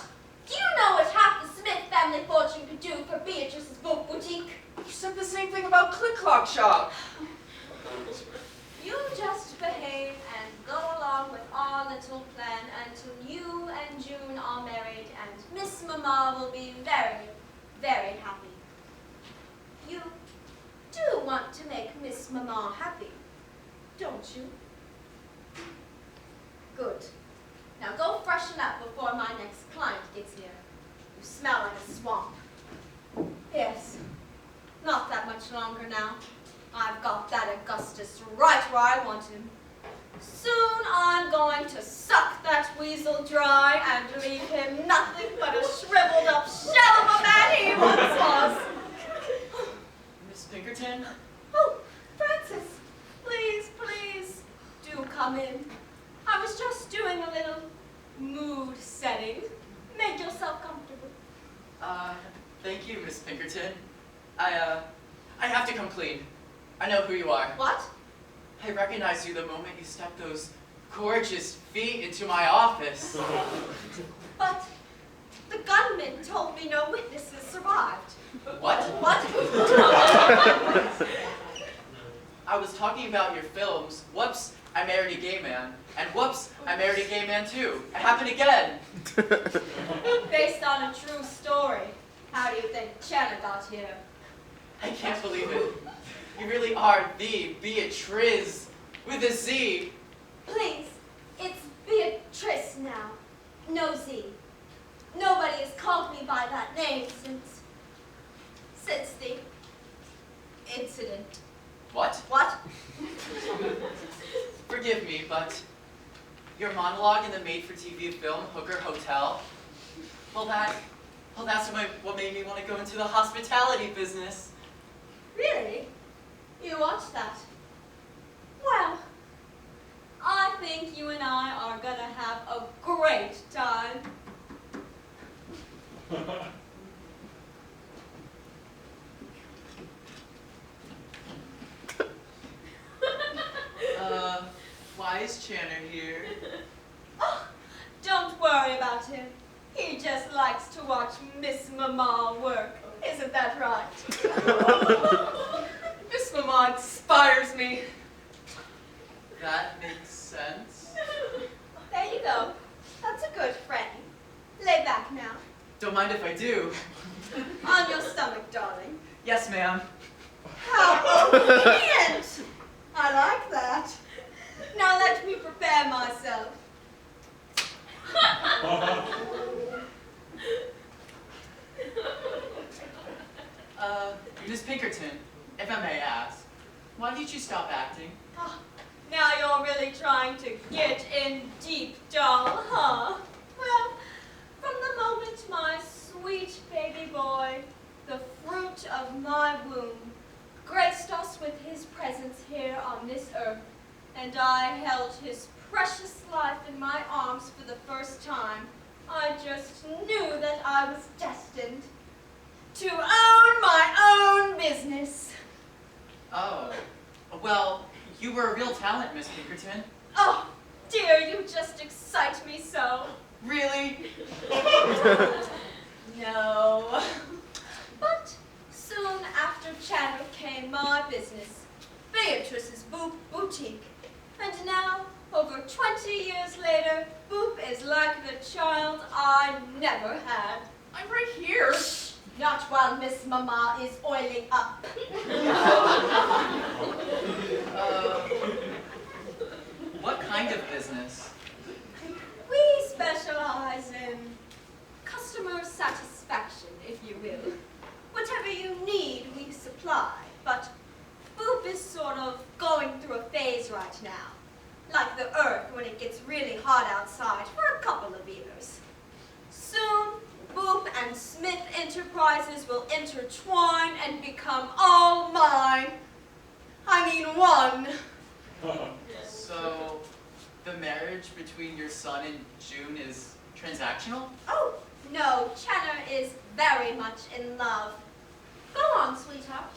Do you know what half the Smith family fortune could do for Beatrice's book boutique?
You said the same thing about Click Clock Shop.
You just behave and go along with our little plan until you and June are married and Miss Mama will be very, very happy. You do want to make Miss Mama happy, don't you? Good. Now go freshen up before my next client gets here. You smell like a swamp. Yes, not that much longer now. I've got that Augustus right where I want him. Soon I'm going to suck that weasel dry and leave him nothing but a shriveled up shell of a man he once was.
Miss Pinkerton?
Oh, Francis, please, please, do come in. I was just doing a little mood setting. Make yourself comfortable.
Thank you, Miss Pinkerton. I have to come clean. I know who you are.
What?
I recognized you the moment you stepped those gorgeous feet into my office.
But the gunman told me no witnesses survived.
What?
What?
I was talking about your films. Whoops, I married a gay man. And whoops, I married a gay man too. It happened again.
Based on a true story. How do you think Jenna got here?
I can't believe it. You really are the Beatrice with a Z.
Please, it's Beatrice now. No Z. Nobody has called me by that name since the incident.
What?
What?
Forgive me, but your monologue in the made-for-TV film Hooker Hotel, well, that's what made me want to go into the hospitality business.
Really? You watched that? Well, I think you and I are gonna have a great time.
Why is Channer here?
Oh, don't worry about him. He just likes to watch Miss Mama work. Isn't that right?
Miss Mama inspires me.
That makes sense.
There you go. That's a good friend. Lay back now.
Don't mind if I do.
On your stomach, darling.
Yes, ma'am.
How obedient! I like that. Now let me prepare myself.
Miss Pinkerton, if I may ask, why did you stop acting?
Oh, now you're really trying to get in deep, doll, huh? Well, from the moment my sweet baby boy, the fruit of my womb, graced us with his presence here on this earth, and I held his precious life in my arms for the first time, I just knew that I was destined to own my own business.
Oh, well, you were a real talent, Miss Pinkerton.
Oh, dear, you just excite me so.
Really?
No. But Soon after Channel came my business, Beatrice's boutique. And now, over 20 years later, Boop is like the child I never had.
I'm right here.
Not while Miss Mama is oiling up.
What kind of business?
We specialize in customer satisfaction, if you will. Whatever you need, we supply. But Boop is sort of going through a phase right now. Like the earth when it gets really hot outside for a couple of years. Soon, Boop and Smith Enterprises will intertwine and become all mine. I mean one.
So, the marriage between your son and June is transactional?
Oh, no, Cheddar is very much in love. Go on, sweetheart.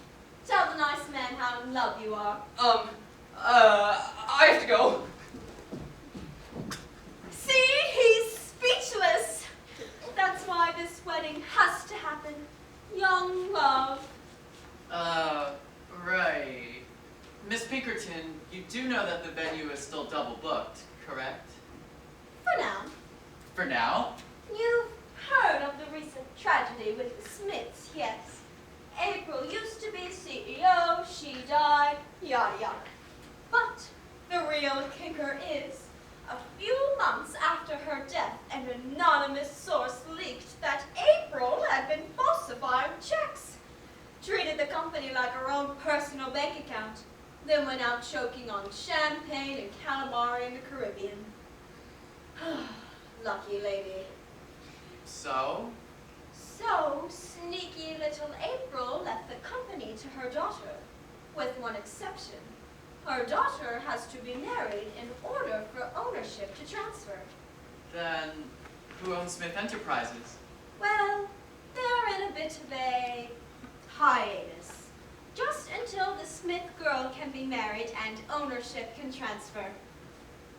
Tell the nice man how in love you are.
I have to go.
See, he's speechless. That's why this wedding has to happen. Young love.
Right. Miss Pinkerton, you do know that the venue is still double booked, correct?
For now.
For now?
You've heard of the recent tragedy with the Smiths, yes. April used to be CEO, she died, yada yada. But the real kicker is, a few months after her death, an anonymous source leaked that April had been falsifying checks, treated the company like her own personal bank account, then went out choking on champagne and calamari in the Caribbean. Lucky lady.
So?
So, sneaky little April left the company to her daughter, with one exception. Her daughter has to be married in order for ownership to transfer.
Then, who owns Smith Enterprises?
Well, they're in a bit of a hiatus, just until the Smith girl can be married and ownership can transfer.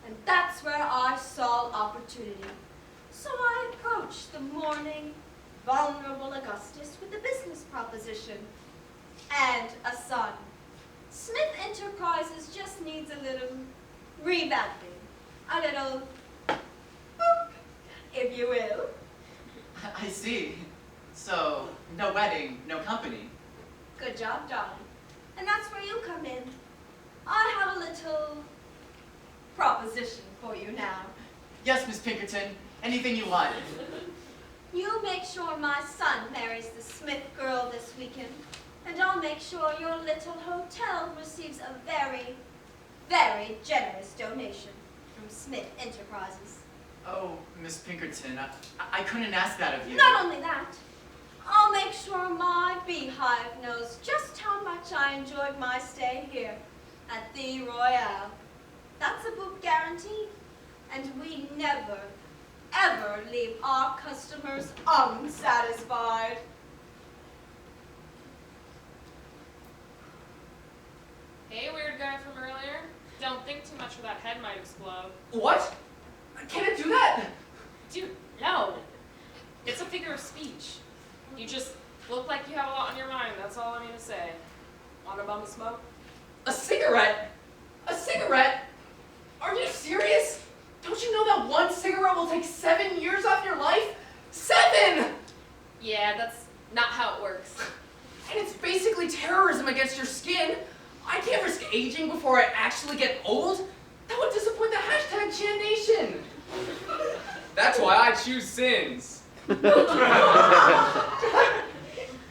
And that's where I saw opportunity. So I approached the mourning, vulnerable Augustus with a business proposition and a son. Smith Enterprises just needs a little revamping, a little boop, if you will.
I see. So, no wedding, no company.
Good job, darling. And that's where you come in. I have a little proposition for you now.
Yes, Miss Pinkerton. Anything you want.
You make sure my son marries the Smith girl this weekend, and I'll make sure your little hotel receives a very, very generous donation from Smith Enterprises.
Oh, Miss Pinkerton, I couldn't ask that of you.
Not only that, I'll make sure my beehive knows just how much I enjoyed my stay here at the Royale. That's a book guarantee, and we never, ever leave our customers unsatisfied.
Hey, weird guy from earlier. Don't think too much or that head might explode.
What? Can it do that?
Dude, no. It's a figure of speech. You just look like you have a lot on your mind, that's all I mean to say. Want a bum of smoke?
A cigarette? A cigarette? Are you serious? Don't you know that one cigarette will take 7 years off your life? 7!
Yeah, that's not how it works.
And it's basically terrorism against your skin. I can't risk aging before I actually get old. That would disappoint the hashtag Chan Nation.
That's why I choose sins.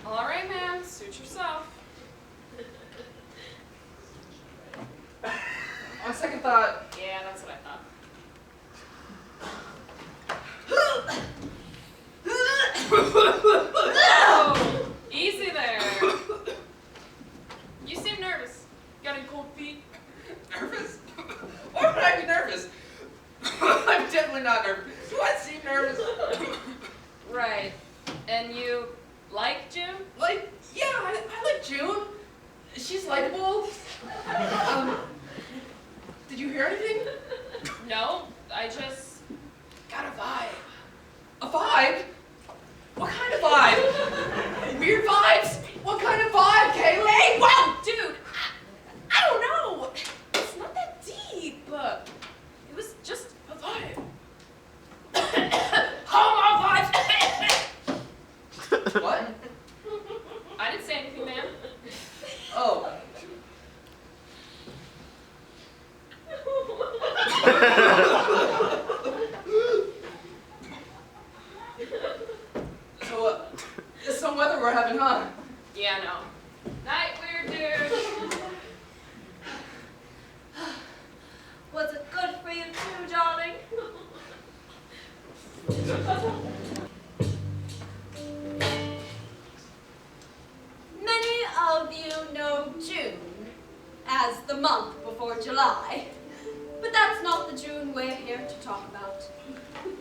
All right, man, suit yourself.
On second thought,
Yeah, that's what I thought. Oh, easy there. You seem nervous. Got any cold feet?
nervous? Why would I be nervous? I'm definitely not nervous. Do I seem nervous?
Right. And you like June?
Like, yeah, I like June. She's likable. Did you hear anything?
No, I just...
Got a vibe. A vibe? What kind of vibe? Weird vibes? What kind of vibe, Caleb?
Hey, wow, dude! I don't know. It's not that deep. It was just a vibe. Homo vibe!
What?
I didn't say anything, ma'am.
Oh. So, it's some weather we're having, huh?
Yeah, no. Night, weird dude.
Was it good for you too, darling? Many of you know June as the month before July, but that's not the June we're here to talk about.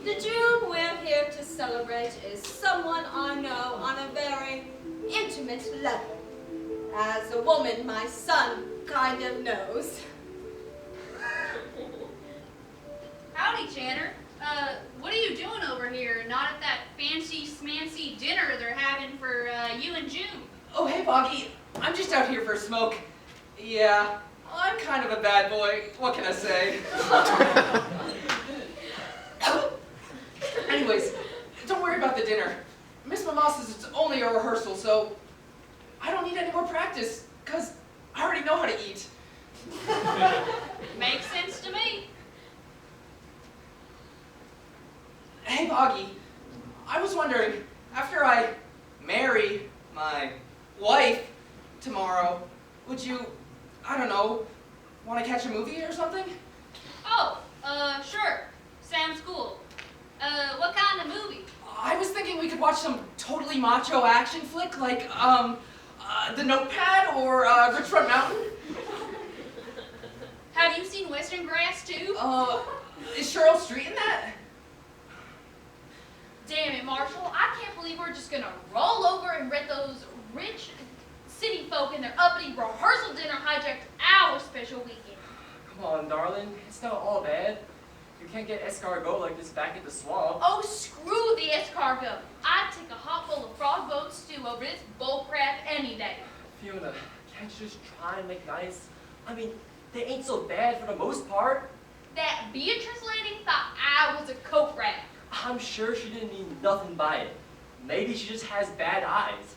The June we're here to celebrate is someone I know on a very intimate level. As a woman, my son kind of knows.
Howdy, Channer. What are you doing over here? Not at that fancy smancy dinner they're having for you and June.
Oh, hey, Boggy. I'm just out here for a smoke. Yeah, I'm kind of a bad boy. What can I say? Anyways, don't worry about the dinner. Miss Mama says it's only a rehearsal, so I don't need any more practice, because I already know how to eat.
Makes sense to me.
Hey, Boggy. I was wondering, after I marry my wife tomorrow, would you, I don't know, want to catch a movie or something?
Oh, sure. Sounds cool. What kind of movie?
I was thinking we could watch some totally macho action flick like, The Notepad or Rich Front Mountain.
Have you seen Western Grass too?
Is Cheryl Street in that?
Damn it, Marshall. I can't believe we're just gonna roll over and let those rich city folk and their uppity rehearsal dinner hijacked our special weekend.
Come on, darling. It's not all bad. You can't get escargot like this back at the swamp.
Oh, screw the escargot. I'd take a hot bowl of frog bone stew over this bullcrap any day.
Fiona, can't you just try and make nice? I mean, they ain't so bad for the most part.
That Beatrice lady thought I was a coke rat.
I'm sure she didn't mean nothing by it. Maybe she just has bad eyes.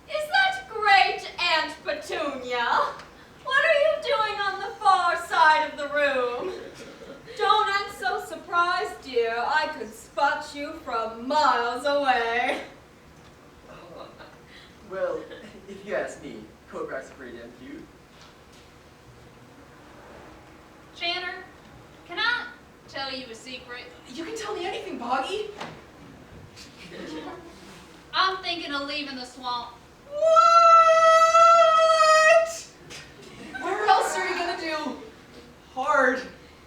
Is that great, Aunt Petunia? What are you doing on the far side of the room? Don't act so surprised, dear. I could spot you from miles away.
Well, if you ask me, Coke Rats are pretty damn cute.
Channer, can I tell you a secret?
You can tell me anything, Boggy.
I'm thinking of leaving the swamp.
What? Where else are you gonna do hard,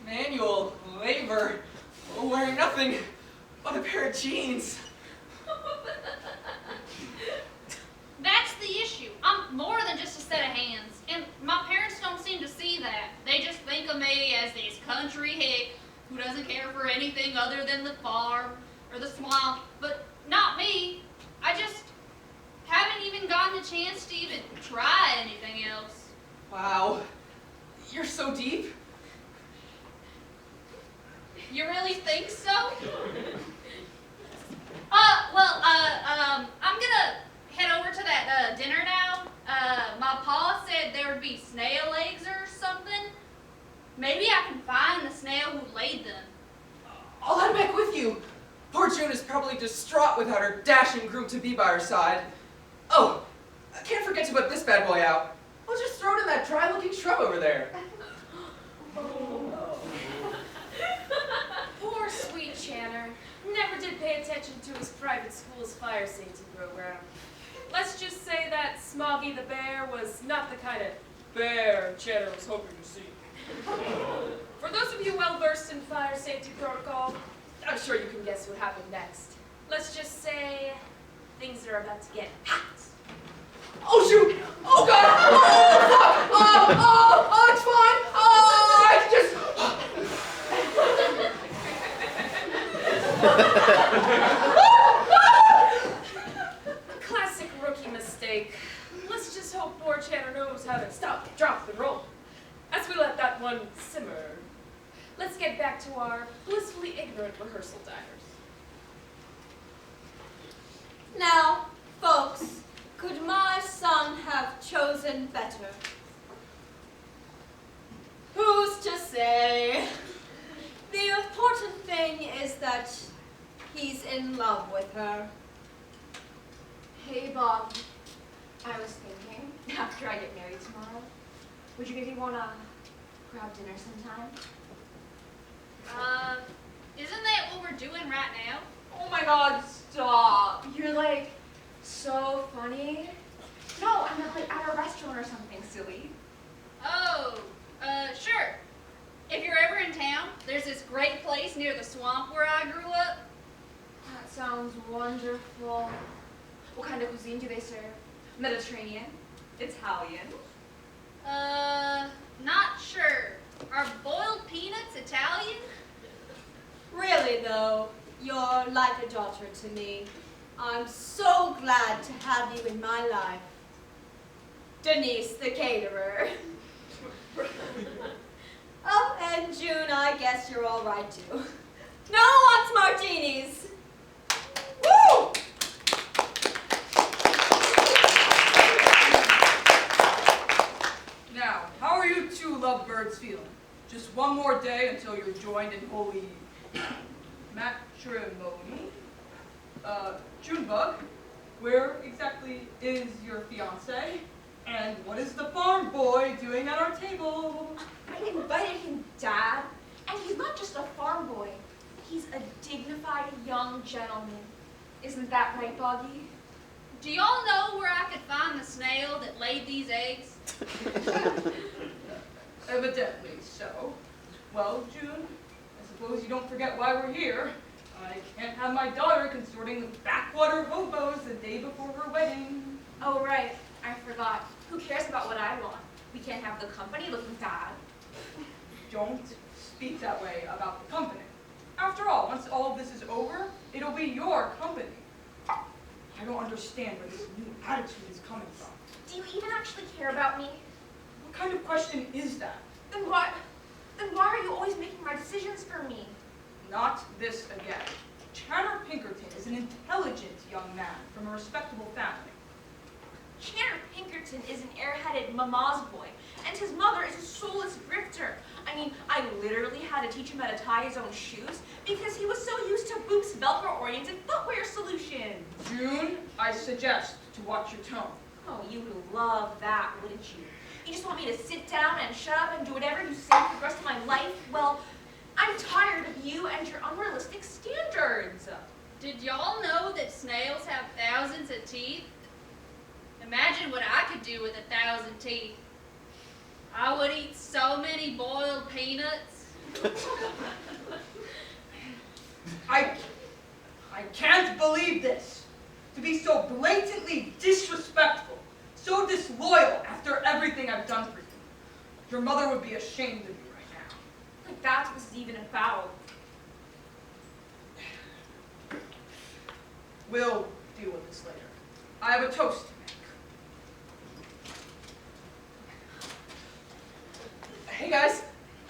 manual labor, wearing nothing but a pair of jeans?
That's the issue. I'm more than just a set of hands. And my parents don't seem to see that. They just think of me as this country hick who doesn't care for anything other than the farm or the swamp. But not me. I just haven't even gotten a chance to even try anything else.
Wow, you're so deep.
You really think so? I'm gonna head over to that dinner now. My pa said there would be snail eggs or something. Maybe I can find the snail who laid them.
I'll head back with you. Poor June is probably distraught without her dashing groom-to-be by her side. Oh, I can't forget to put this bad boy out. I'll just throw it in that dry-looking shrub over there.
Poor sweet Channer. Never did pay attention to his private school's fire safety program. Let's just say that Smoggy the Bear was not the kind of bear Channer was hoping to see. For those of you well-versed in fire safety protocol, I'm sure you can guess what happened next. Let's just say things are about to get hot.
Oh, shoot! Oh, God! Oh, it's fine! I just...
Classic rookie mistake. everyone simmer. Let's get back to our blissfully ignorant rehearsal diners.
Now, folks, could my son have chosen better? Who's to say? The important thing is that he's in love with her.
Hey, Bob. I was thinking, after I get married tomorrow, would you maybe want to grab dinner sometime?
Isn't that what we're doing right now?
Oh my god, stop. You're like, so funny. No, I meant like at a restaurant or something silly.
Oh, sure. If you're ever in town, there's this great place near the swamp where I grew up.
That sounds wonderful. What kind of cuisine do they serve? Mediterranean? Italian?
Not sure. Are boiled peanuts Italian?
Really, though, you're like a daughter to me. I'm so glad to have you in my life. Denise, the caterer. Oh, and June, I guess you're all right, too. No one wants martinis. Woo!
Now, how are you two lovebirds feeling? Just one more day until you're joined in holy matrimony. Junebug, where exactly is your fiance? And what is the farm boy doing at our table?
I invited him, Dad. And he's not just a farm boy. He's a dignified young gentleman. Isn't that right, Boggy?
Do y'all know where I could find the snail that laid these eggs?
Evidently so. Well, June, I suppose you don't forget why we're here. I can't have my daughter consorting with backwater hobos the day before her wedding.
Oh, right. I forgot. Who cares about what I want? We can't have the company looking bad.
Don't speak that way about the company. After all, once all of this is over, it'll be your company. I don't understand where this new attitude is coming from.
Do you even actually care about me?
What kind of question is that?
Then why are you always making my decisions for me?
Not this again. Channer Pinkerton is an intelligent young man from a respectable family.
Channer Pinkerton is an airheaded mama's boy, and his mother is a soulless grifter. I mean, I literally had to teach him how to tie his own shoes because he was so used to Boop's Velcro-oriented footwear solutions.
June, I suggest to watch your tone.
Oh, you would love that, wouldn't you? You just want me to sit down and shut up and do whatever you say for the rest of my life? Well, I'm tired of you and your unrealistic standards.
Did y'all know that snails have thousands of teeth? Imagine what I could do with 1,000 teeth. I would eat so many boiled peanuts.
I can't believe this. To be so blatantly disrespectful, so disloyal after everything I've done for you. Your mother would be ashamed of you right now.
Like that's what this is even about.
We'll deal with this later. I have a toast to make.
Hey guys,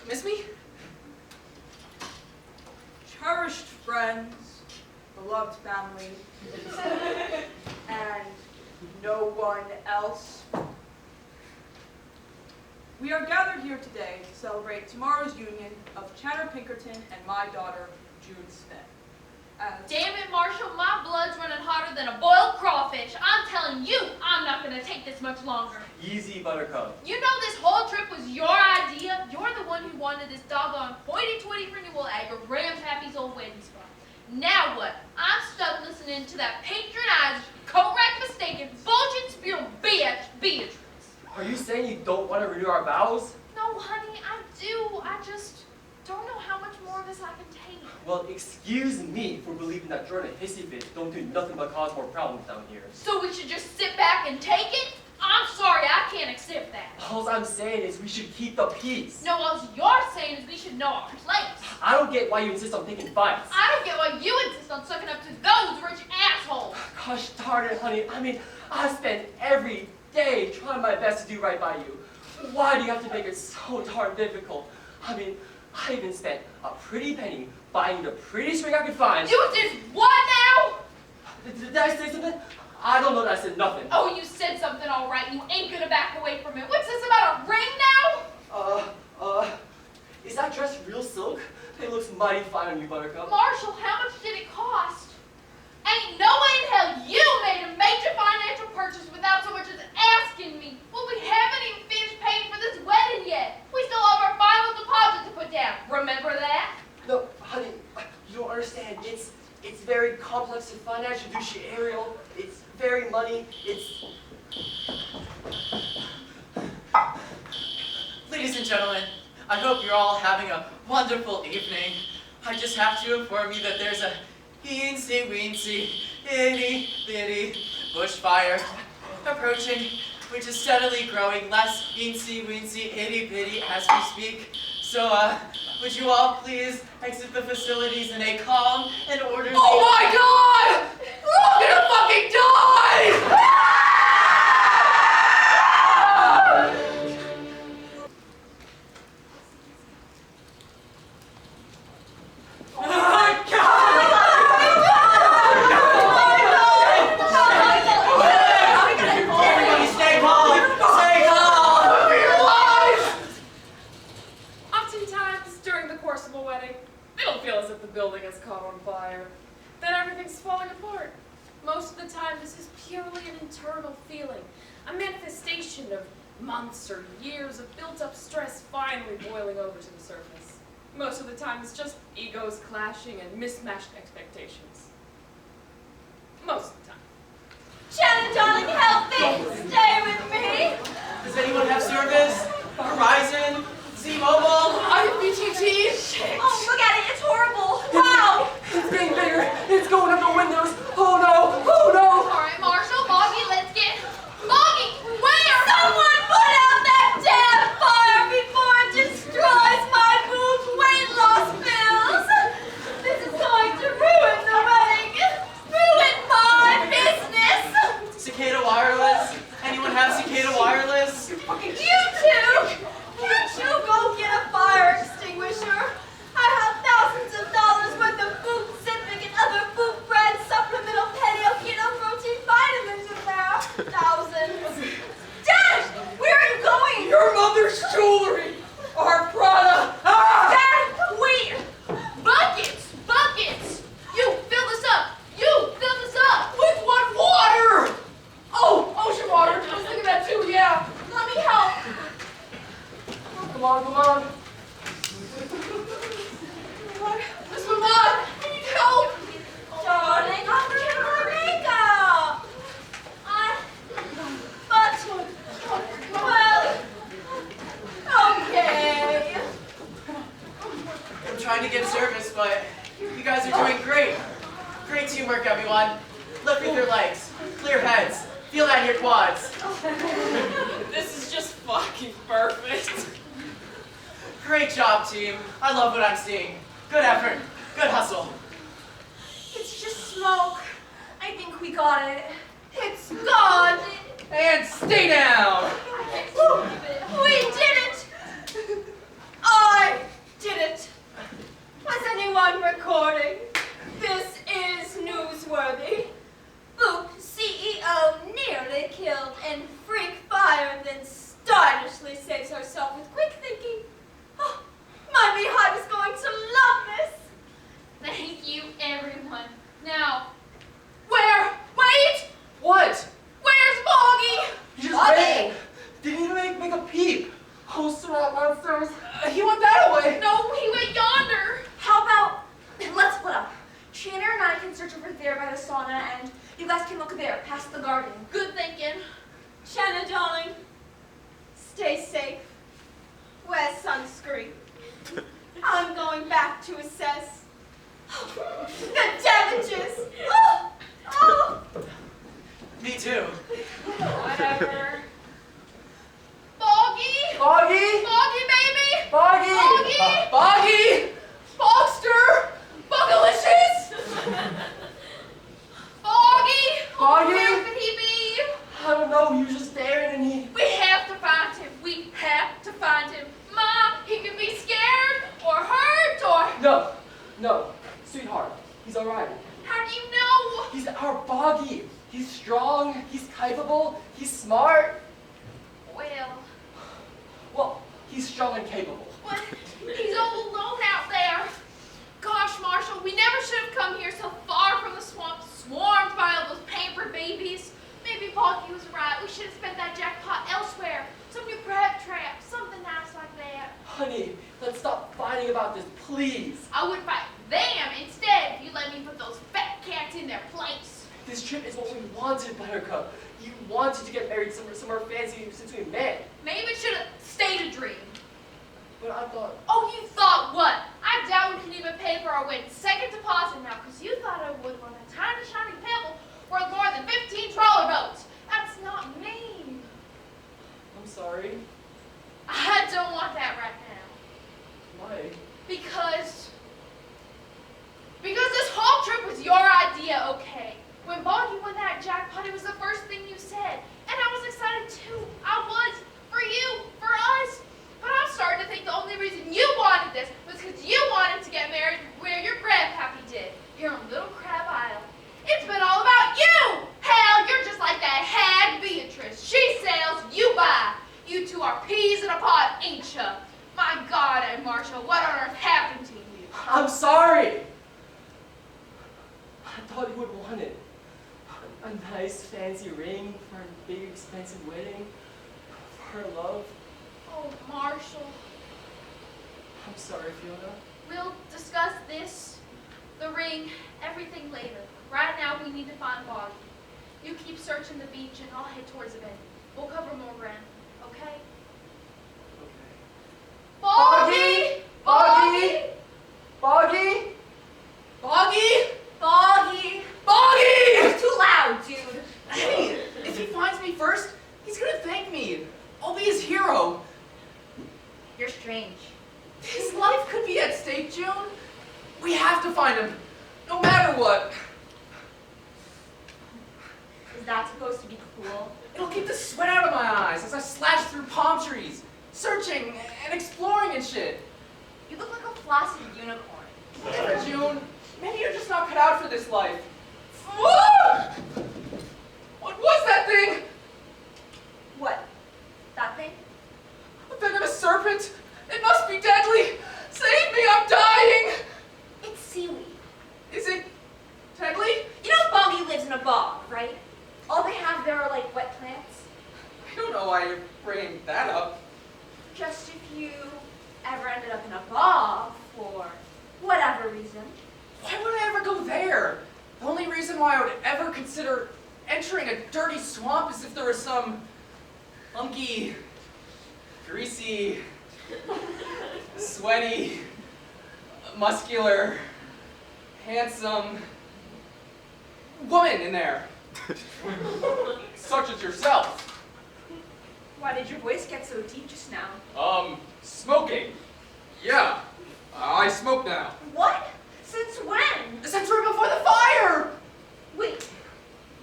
miss me?
Cherished friends, beloved family, and no one else. We are gathered here today to celebrate tomorrow's union of Channer Pinkerton and my daughter, June Smith.
Damn it, Marshall, my blood's running hotter than a boiled crawfish. I'm telling you, I'm not going to take this much longer.
Easy, Buttercup.
You know this whole trip was your idea. You're the one who wanted this doggone hoity-toity renewal at your Graham Happy's old wedding spot. Now what? I'm stuck listening to that patronized, correct mistaken, bullshit spiel bitch, Beatrice.
Are you saying you don't want to renew our vows?
No, honey, I do. I just don't know how much more of this I can take.
Well, excuse me for believing that you're in a hissy fit don't do nothing but cause more problems down here.
So we should just sit back and take it? I'm sorry, I can't accept that.
All I'm saying is we should keep the peace.
No, all you're saying is we should know our place.
I don't get why you insist on picking fights.
I don't get why you insist on sucking up to those rich assholes.
Gosh darn it, honey. I mean, I spend every day trying my best to do right by you. Why do you have to make it so darn difficult? I mean, I even spent a pretty penny buying the prettiest ring I could find.
You did what now?
Did I say something? I don't know that I said nothing.
Oh, you said something all right. You ain't gonna back away from it. What's this about a ring now?
Is that dress real silk? It looks mighty fine on you, Buttercup.
Marshall, how much did it cost? Ain't no way in hell you made a major financial purchase without so much as asking me. Well, we haven't even finished paying for this wedding yet. We still have our final deposit to put down. Remember that?
No, honey, you don't understand. It's very complex and financial, douchey Ariel. It's very money. It's...
Ladies and gentlemen, I hope you're all having a wonderful evening. I just have to inform you that there's a teensy-weensy, itty-bitty bushfire approaching, which is steadily growing less teensy-weensy, itty-bitty as we speak. So, would you all please exit the facilities in a calm and orderly...
Oh my God! We're all gonna fucking die!
Everybody stay calm! Stay calm!
Oftentimes, during the course of a wedding, it'll feel as if the building is caught on fire, that everything's falling apart. Most of the time, this is purely an internal feeling, a manifestation of months or years of built-up stress finally boiling over to the surface. Most of the time, it's just egos clashing and mismatched expectations. Most of the time.
Shannon, darling, help me! Stay with me!
Does anyone have service? Verizon? Z-Mobile?
I have BTT.
Oh, look at it, it's horrible! Wow!
It's getting bigger. It's going up the windows. Oh no! Oh no!
All right, Marshall, Boggy, let's get... Boggy, where?
Someone put out that damn fire before it destroys my boob's weight loss pills! This is going to ruin the wedding! Ruin my business!
Cicada Wireless? Anyone have Cicada Wireless?
You two! Can't you go get a fire extinguisher? I have thousands of dollars worth of Boot Zipic and other Boot brand supplemental paleo keto protein vitamins in there. Thousands. Dad! Where are you going?
Your mother's jewelry. Our Prada. Ah!
Dad, wait!
Buckets! Buckets! You, fill this up! You, fill this up!
With what water? Oh, ocean water. I was thinking that too. Yeah.
Let me help.
Come on, come on. Let's move on. We need help.
Darling, I'm doing my makeup. Okay.
I'm trying to get service, but you guys are doing great. Great teamwork, everyone. Lift with your legs. Clear heads. Feel that in your quads.
This is just fucking perfect.
Great job, team. I love what I'm seeing. Good effort. Good hustle.
It's just smoke. I think we got it. It's gone.
And stay down.
We did it! I did it! Was anyone recording? This is newsworthy. Boop CEO nearly killed in freak fire, then stylishly saves herself with quick thinking. Oh, my beehive is going to love this!
Thank you, everyone. Now,
Wait!
What?
Where's Boggy?
You just ran. Didn't even make a peep. Oh, swamp monsters. He went that way.
no, he went yonder.
How about, let's split up. Shannon and I can search over there by the sauna, and you guys can look there, past the garden.
Good thinking.
Shanna, darling, stay safe. Wear sunscreen. I'm going back to assess the damages. Oh!
Me too.
Whatever. Boggy!
Boggy.
Boggy, baby!
Boggy.
Boggy!
Boggy. Bogster. Bugalicious.
Boggy!
Boggy?
Where could he be?
I don't know. He was just staring and he...
We have to find him. We have
No, sweetheart, he's all right.
How do you know?
He's our Boggy. He's strong, he's capable, he's smart. Well, he's strong and capable.
But he's all alone out there. Gosh, Marshall, we never should have come here so far from the swamp, swarmed by all those pampered babies. Maybe Boggy was right. We should have spent that jackpot elsewhere. Some new crab trap, something nice like that.
Honey, let's stop fighting about this, please.
I would fight them instead if you let me put those fat cats in their place.
This trip is what we wanted, Buttercup. You wanted to get married somewhere fancy since we met.
Maybe it should have stayed a dream.
But I thought,
Oh, you thought what? I doubt we can even pay for our wedding second deposit now, because you thought I would want a tiny shiny pebble worth more than 15 trawler boats. That's not me.
I'm sorry.
I don't want that right now.
Why?
Because this whole trip was your idea, okay? When Boggy won that jackpot, it was the first thing you said. And I was excited too. I was. For you. For us. But I'm starting to think the only reason you wanted this was because you wanted to get married where your grandpappy did. Here on Little Crab Island. It's been all about you! Hell, you're just like that hag Beatrice. She sells, you buy. You two are peas in a pod, ain't ya? My God, Ed Marshall, what on earth happened to you?
I'm sorry. I thought you would want it. A nice fancy ring for a big expensive wedding. For her love.
Oh, Marshall.
I'm sorry, Fiona.
We'll discuss this, the ring, everything later. Right now, we need to find Boggy. You keep searching the beach, and I'll head towards the bend. We'll cover more ground, okay?
Okay.
Boggy!
Boggy! Boggy! Boggy!
Boggy.
Boggy!
It's too loud, dude.
Hey, if he finds me first, he's gonna thank me. I'll be his hero.
You're strange.
His life could be at stake, June. We have to find him, no matter what.
Is that supposed to be cool?
It'll keep the sweat out of my eyes as I slash through palm trees, searching and exploring and shit.
You look like a flaccid unicorn.
Whatever, June. Maybe you're just not cut out for this life. Whoa! What was that thing?
What? That thing?
A venomous serpent? It must be deadly! Save me, I'm dying!
It's seaweed.
Is it deadly?
You know Boggy lives in a bog, right? All they have there are like wet plants.
I don't know why you're bringing that up.
Just if you ever ended up in a bog for whatever reason.
Why would I ever go there? The only reason why I would ever consider entering a dirty swamp is if there was some hunky, greasy, sweaty, muscular, handsome woman in there. Such as yourself.
Why did your voice get so deep just now?
Smoking. Yeah, I smoke now.
What? Since when?
Since right before the fire!
Wait,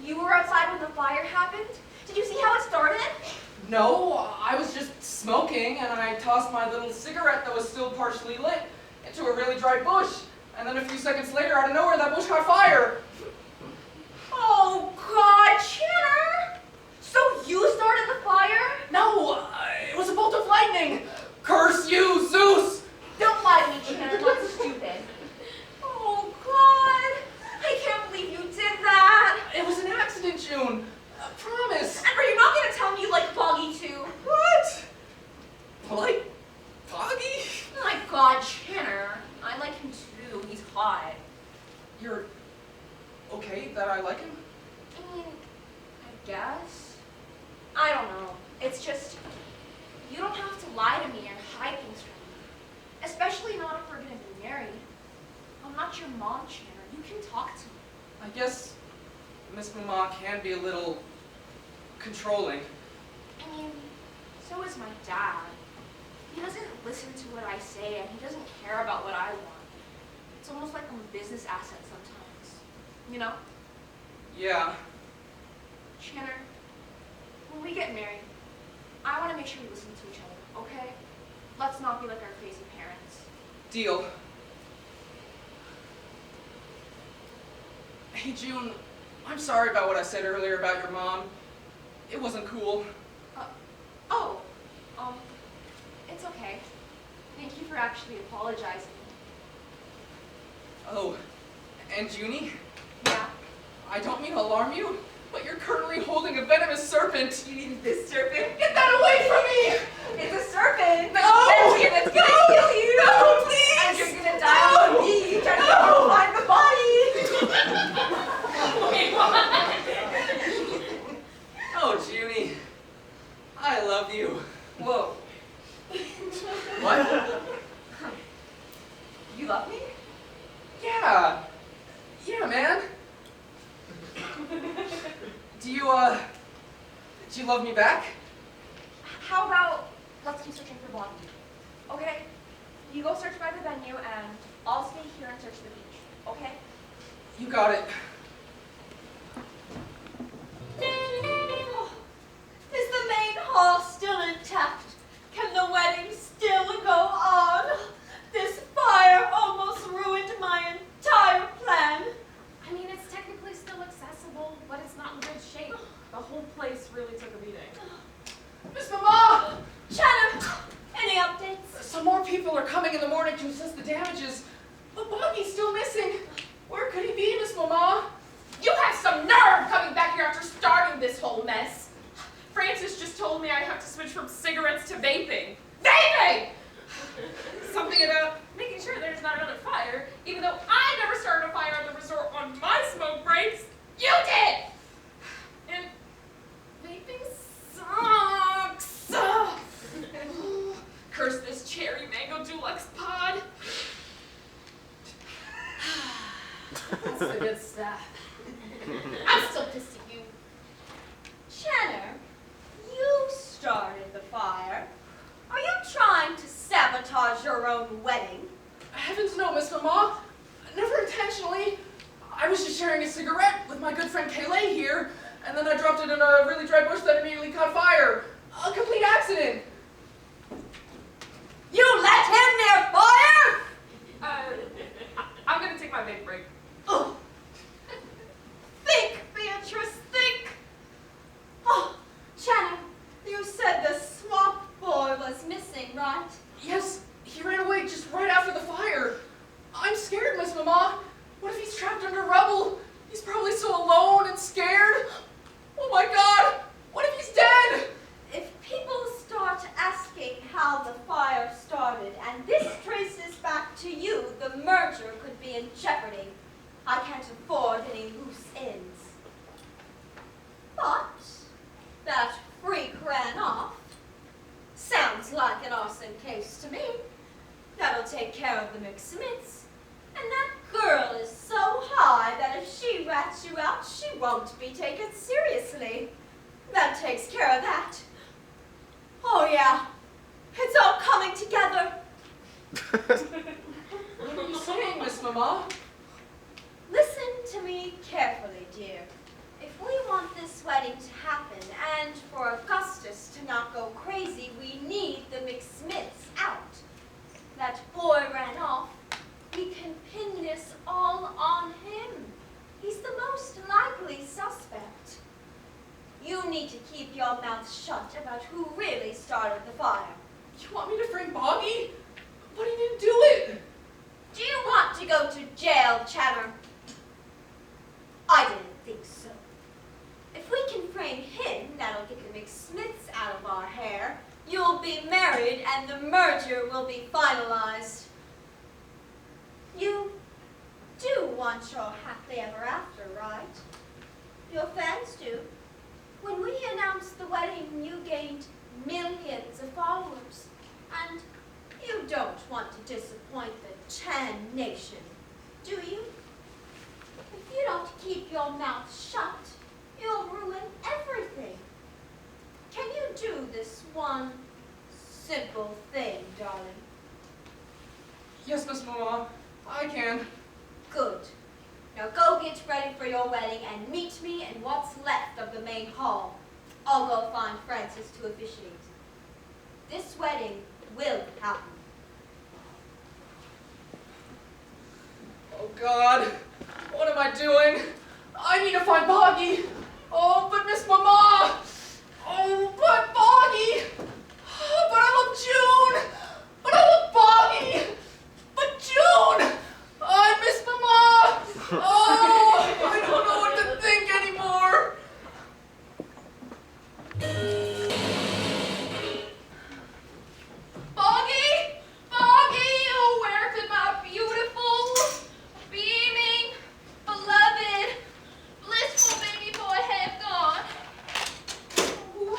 you were outside when the fire happened? Did you see how it started?
No, I was just smoking and I tossed my little cigarette that was still partially lit into a really dry bush. And then a few seconds later, out of nowhere, that bush caught fire.
Oh, God, Channer! So you started the fire?
No, it was a bolt of lightning. Curse you, Zeus!
Don't lie to me, Channer, I'm not stupid. Oh, God! I can't believe you did that!
It was an accident, June. Promise.
And are you not going to tell me you like Boggy, too?
What? Like Boggy?
My God, Channer. I like him, too. He's hot.
You're okay that I like him?
I mean, I guess. I don't know. It's just, you don't have to lie to me and hide things from me. Especially not if we're going to be married. I'm not your mom, Channer. You can talk to me.
I guess Miss Mama can be a little controlling.
I mean, so is my dad. He doesn't listen to what I say, and he doesn't care about what I want. It's almost like I'm a business asset sometimes. You know?
Yeah.
Channer, when we get married, I want to make sure we listen to each other, okay? Let's not be like our crazy parents.
Deal. Hey, June, I'm sorry about what I said earlier about your mom. It wasn't cool.
Oh, it's okay. Thank you for actually apologizing.
Oh, and Junie,
Yeah?
I don't mean to alarm you, but you're currently holding a venomous serpent.
You mean this serpent?
Get that away from me!
It's a serpent!
No!
It's gonna kill you!
No, please!
And you're gonna die on the beach and go find the body!
Oh, Junie, I love you.
Whoa.
What?
You love me?
Yeah. Yeah, man. Do you love me back?
How about let's keep searching for Bobby? Okay? You go search by the venue and I'll stay here and search the beach. Okay?
You got it.
Is the main hall still intact? Can the wedding still go on? This fire almost ruined my entire plan.
I mean, it's technically still accessible, but it's not in good shape. The whole place really took a beating.
Miss Mama!
Shannon, any updates?
Some more people are coming in the morning to assess the damages, but Bobby's still missing. Where could he be, Miss Mama?
You have some nerve coming back here after starting this whole mess. Francis just told me I have to switch from cigarettes to vaping. Vaping! Something about making sure there's not another fire, even though I never started a fire at the resort on my smoke breaks. You did! And vaping sucks. Curse this cherry mango deluxe pod. That's the good stuff. I'm still pissed at you.
Shannon, you started the fire. Are you trying to sabotage your own wedding?
Heavens no, Miss Mama. Never intentionally. I was just sharing a cigarette with my good friend Kayleigh here, and then I dropped it in a really dry bush that immediately caught fire. A complete accident.
You let him near fire?
I'm gonna take my big break.
Oh. Think, Beatrice, think. Oh, Shannon, you said the swamp boy was missing, right?
Yes, he ran away just right after the fire. I'm scared, Miss Mama. What if he's trapped under rubble? He's probably so alone and scared. Oh my God, what if he's dead?
If people start asking how the fire started and this traces back to you, the merger could be in jeopardy. I can't afford any loose ends. But that freak ran off. Sounds like an arson case to me. That'll take care of the McSmiths. And that girl is so high that if she rats you out, she won't be taken seriously. That takes care of that. Oh yeah, it's all coming together.
What are you saying, Miss Mama?
Listen to me carefully, dear. If we want this wedding to happen and for Augustus to not go crazy, we need the McSmiths out. That boy ran off. We can pin this all on him. He's the most likely suspect. You need to keep your mouth shut about who really started the fire.
You want me to frame Bobby? But he didn't do it.
Do you want to go to jail, Chatter? I didn't think so. If we can frame him, that'll get the McSmiths out of our hair. You'll be married and the merger will be finalized. You do want your happily ever after, right? Your fans do. When we announced the wedding, you gained millions of followers. And you don't want to disappoint the Chan Nation, do you? If you don't keep your mouth shut, you'll ruin everything. Can you do this one simple thing, darling?
Yes, Miss Mama, I can.
Good. Now go get ready for your wedding and meet me in what's left of the main hall. I'll go find Francis to officiate. This wedding will happen.
Oh God, what am I doing? I need to find Boggy. Oh, but Miss Mama. Oh, but Boggy. But I love June. But I love Boggy. But June. I miss Mama. Oh, I don't know what to think anymore.
Boggy! Boggy! Oh, where could my beautiful, beaming, beloved, blissful baby boy have gone? Ooh.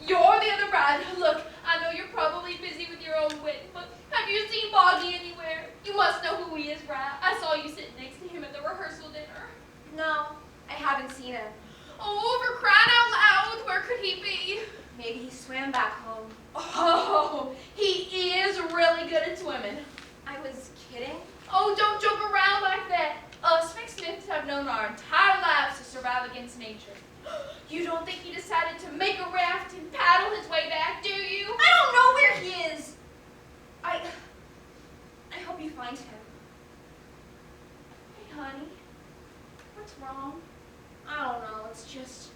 You're the other bride. Look, I know you're probably busy with your own wedding, but have you seen Boggy anywhere? You must know who he is, right? I saw you sitting next to him at the rehearsal dinner.
No, I haven't seen him.
Oh, for crying out loud, where could he be?
Maybe he swam back home.
Oh, he is really good at swimming.
I was kidding.
Oh, don't joke around like that. Us McSmiths have known our entire lives to survive against nature. You don't think he decided to make a raft and paddle his way back, do you?
I don't know where he is. I hope you find him.
Hey, honey, what's wrong?
I don't know, it's just,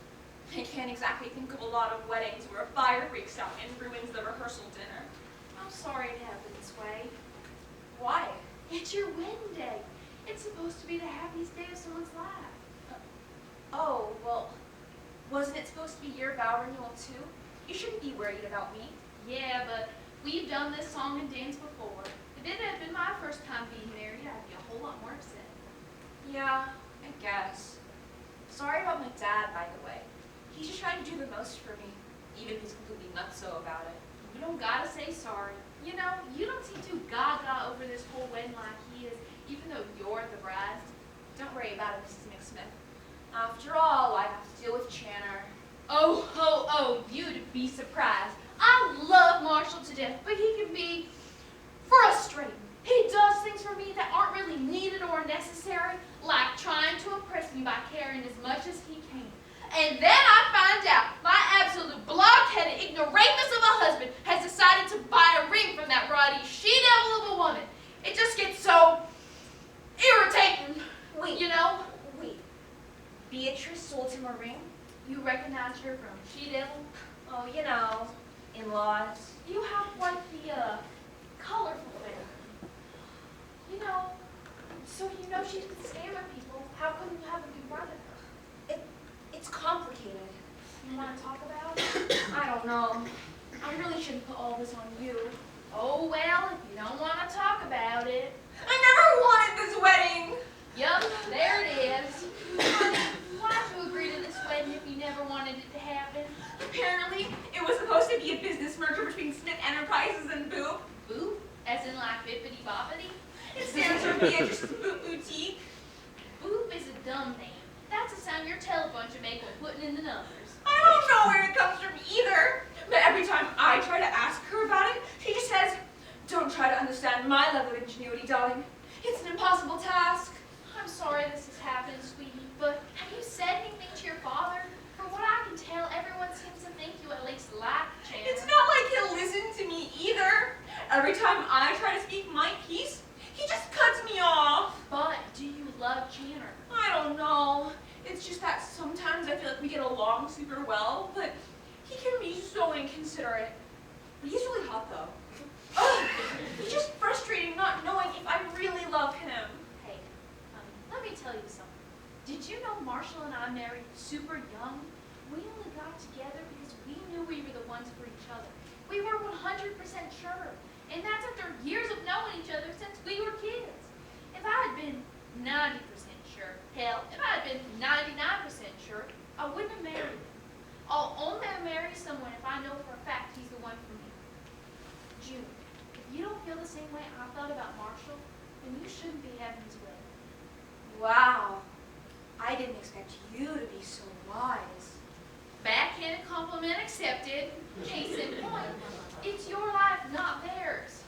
I can't exactly think of a lot of weddings where a fire breaks out and ruins the rehearsal dinner.
I'm sorry it happened this way.
Why?
It's your wedding day. It's supposed to be the happiest day of someone's life.
Oh, well, wasn't it supposed to be your vow renewal too? You shouldn't be worried about me.
Yeah, but we've done this song and dance before. If it had been my first time being married, I'd be a whole lot more upset.
Yeah, I guess. Sorry about my dad, by the way. He's just trying to do the most for me, even if he's completely nutso about it.
You don't gotta say sorry. You know, you don't seem too gaga over this whole wedding like he is, even though you're the bride.
Don't worry about it, Mrs. McSmith. After all, I have to deal with Channer.
Oh, you'd be surprised. I love Marshall to death, but he can be frustrating. He does things for me that aren't really needed or necessary, like trying to impress me by caring as much as he can. And then I find out my absolute blockheaded ignoramus of a husband has decided to buy a ring from that ruddy she-devil of a woman. It just gets so irritating.
Wait,
you know?
Wait. Beatrice sold him a ring?
You recognize her from she-devil?
Oh, you know, in-laws.
You have quite the, colorful hair. You know, so you know she can scammer people. How couldn't you have a good run at her?
It's complicated.
You want to talk about it?
I don't know. I really shouldn't put all this on you.
Oh, well, if you don't want to talk about it.
I never wanted this wedding!
Yup, there it is. Honey, why'd you agree to this wedding if you never wanted it to happen?
Apparently, it was supposed to be a business merger between Smith Enterprises and Boop.
Boop? As in like bippity boppity?
It stands for Beatrice's Boop Boutique.
Boop is a dumb name. That's the sound your telephone should make when putting in the numbers.
I don't know where it comes from either. But every time I try to ask her about it, she just says, "Don't try to understand my level of ingenuity, darling. It's an impossible task."
I'm sorry this has happened, sweetie, but have you said anything to your father? From what I can tell, everyone seems to think you at least like Chandler.
It's not like he'll listen to me either. Every time I try to speak my piece, he just cuts me off.
But do you love Chandler?
I don't know. It's just that sometimes I feel like we get along super well, but he can be so inconsiderate. But he's really hot though. Ugh, it's just frustrating not knowing if I really love him.
Hey, honey, let me tell you something. Did you know Marshall and I married super young? We only got together because we knew we were the ones for each other. We were 100% sure. And that's after years of knowing each other since we were kids. If I had been 90% sure, hell, if I had been 99% sure, I wouldn't have married him. I'll only marry someone if I know for a fact he's the one for me. June, if you don't feel the same way I thought about Marshall, then you shouldn't be having his wedding.
Wow. I didn't expect you to be so wise.
Backhanded compliment accepted. Case in point, it's your life, not theirs.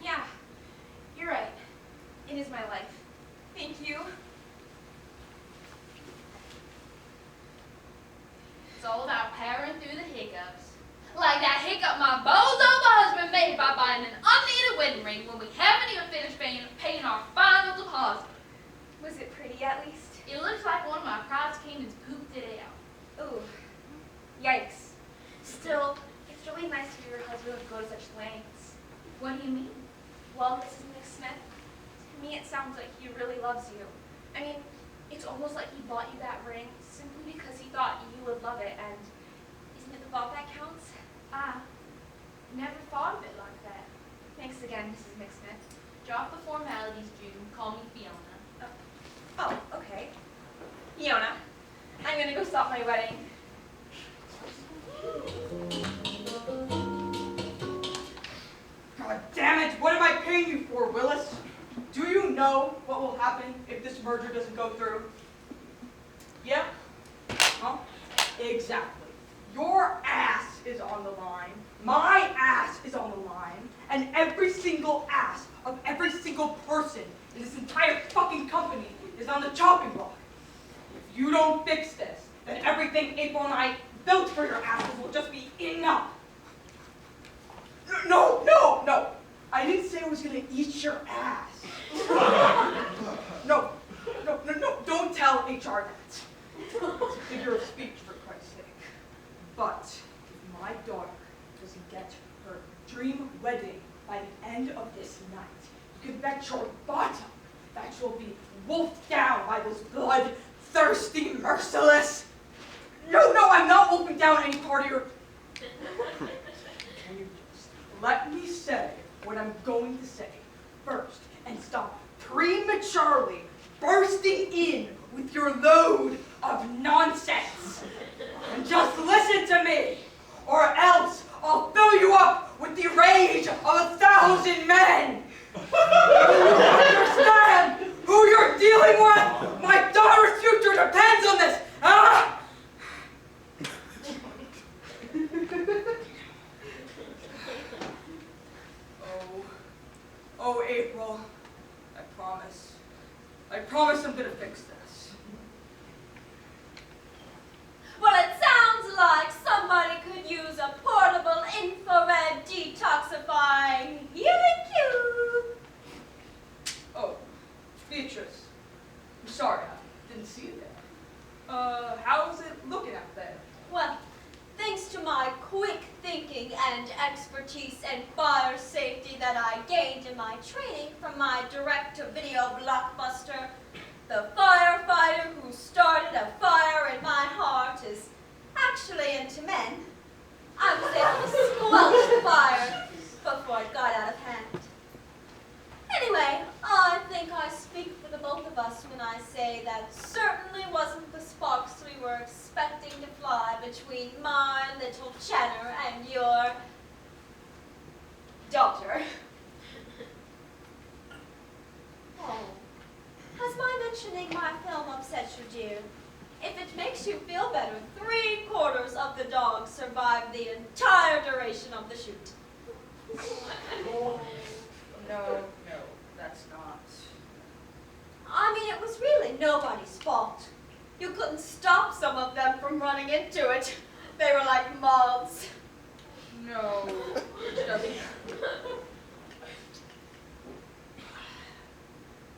Yeah, you're right. It is my life. Thank you.
It's all about powering through the hiccups. Like that hiccup my bozo husband made by buying an unneeded wedding ring when we haven't even finished paying our final deposit.
Was it pretty? at least?
It looks like one of my prize cannons pooped it out.
Ooh, yikes. Still, it's really nice to hear your husband would go to such lengths.
What do you mean?
Well, Mrs. McSmith, to me it sounds like he really loves you. I mean, it's almost like he bought you that ring simply because he thought you would love it, and isn't it the thought that counts?
I never thought of it like that.
Thanks again, Mrs. McSmith.
Drop the formalities, June. Call me Fiona.
Oh, okay. Fiona, I'm gonna go stop my wedding.
God damn it! What am I paying you for, Willis? Do you know what will happen if this merger doesn't go through? Yeah? Huh? Exactly. Your ass is on the line. My ass is on the line. And every single ass of every single person in this entire fucking company is on the chopping block. If you don't fix this, then everything April and I built for your asses will just be enough. No. I didn't say I was gonna eat your ass. No. Don't tell HR that. It's a figure of speech, for Christ's sake. But if my daughter doesn't get her dream wedding by the end of this night, you can bet your bottom that she'll be wolfed down by those blood-thirsty, merciless. No, I'm not wolfing down any part of your. Can you just let me say what I'm going to say first and stop prematurely bursting in with your load of nonsense? And just listen to me, or else I'll fill you up with the rage of 1,000 men. You understand who you're dealing with? My daughter's future depends on this. Ah! Oh, April, I promise I'm gonna fix this.
Well, it sounds like somebody could use a portable infrared detoxifying healing cube.
Oh, Beatrice, I'm sorry, I didn't see you there. How's it looking out there?
Well, thanks to my quick thinking and expertise in fire safety that I gained in my training from my direct-to-video blockbuster, The Firefighter Who Started a Fire in My Heart is actually into men. I was able to squelch the fire before it got out of hand. Anyway, I think I speak for the both of us when I say that certainly wasn't the sparks we were expecting to fly between my little Cheddar and your daughter. Oh, has my mentioning my film upset you, dear? If it makes you feel better, 3/4 of the dogs survived the entire duration of the shoot.
No, that's not.
I mean, it was really nobody's fault. You couldn't stop some of them from running into it. They were like moths.
No,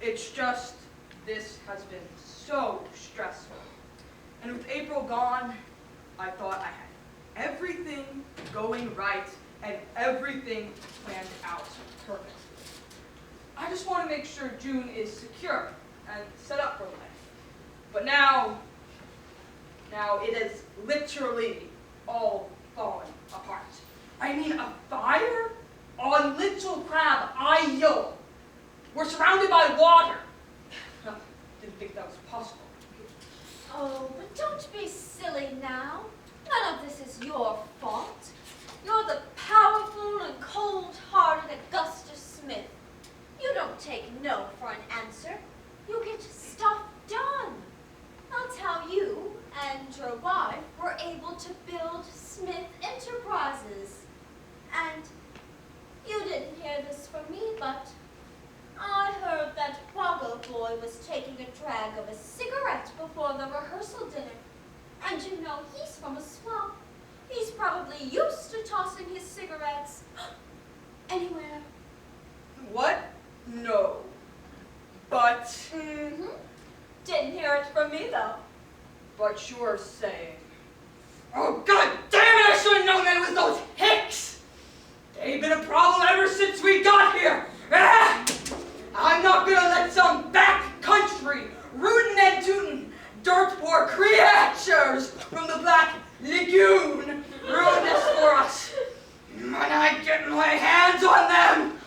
it's just this has been so stressful. And with April gone, I thought I had everything going right and everything planned out perfectly. I just want to make sure June is secure and set up for life. But now it is literally all falling apart. I mean, a fire on Little Crab Isle. We're surrounded by water. Didn't think that was possible.
Oh, but don't be silly now. None of this is your fault. You're the powerful and cold-hearted Augustus Smith. You don't take no for an answer. You get stuff done. That's how you and your wife were able to build Smith Enterprises. And you didn't hear this from me, but I heard that Woggle Boy was taking a drag of a cigarette before the rehearsal dinner. And you know he's from a swamp. He's probably used to tossing his cigarettes anywhere.
What? No. But
Didn't hear it from me, though.
But you're saying, oh, god damn it, I should have known that it was those hicks! They've been a problem ever since we got here! Ah! I'm not gonna let some back country, rootin' and tootin', dirt poor creatures from the Black Lagoon ruin this for us. When I get my hands on them!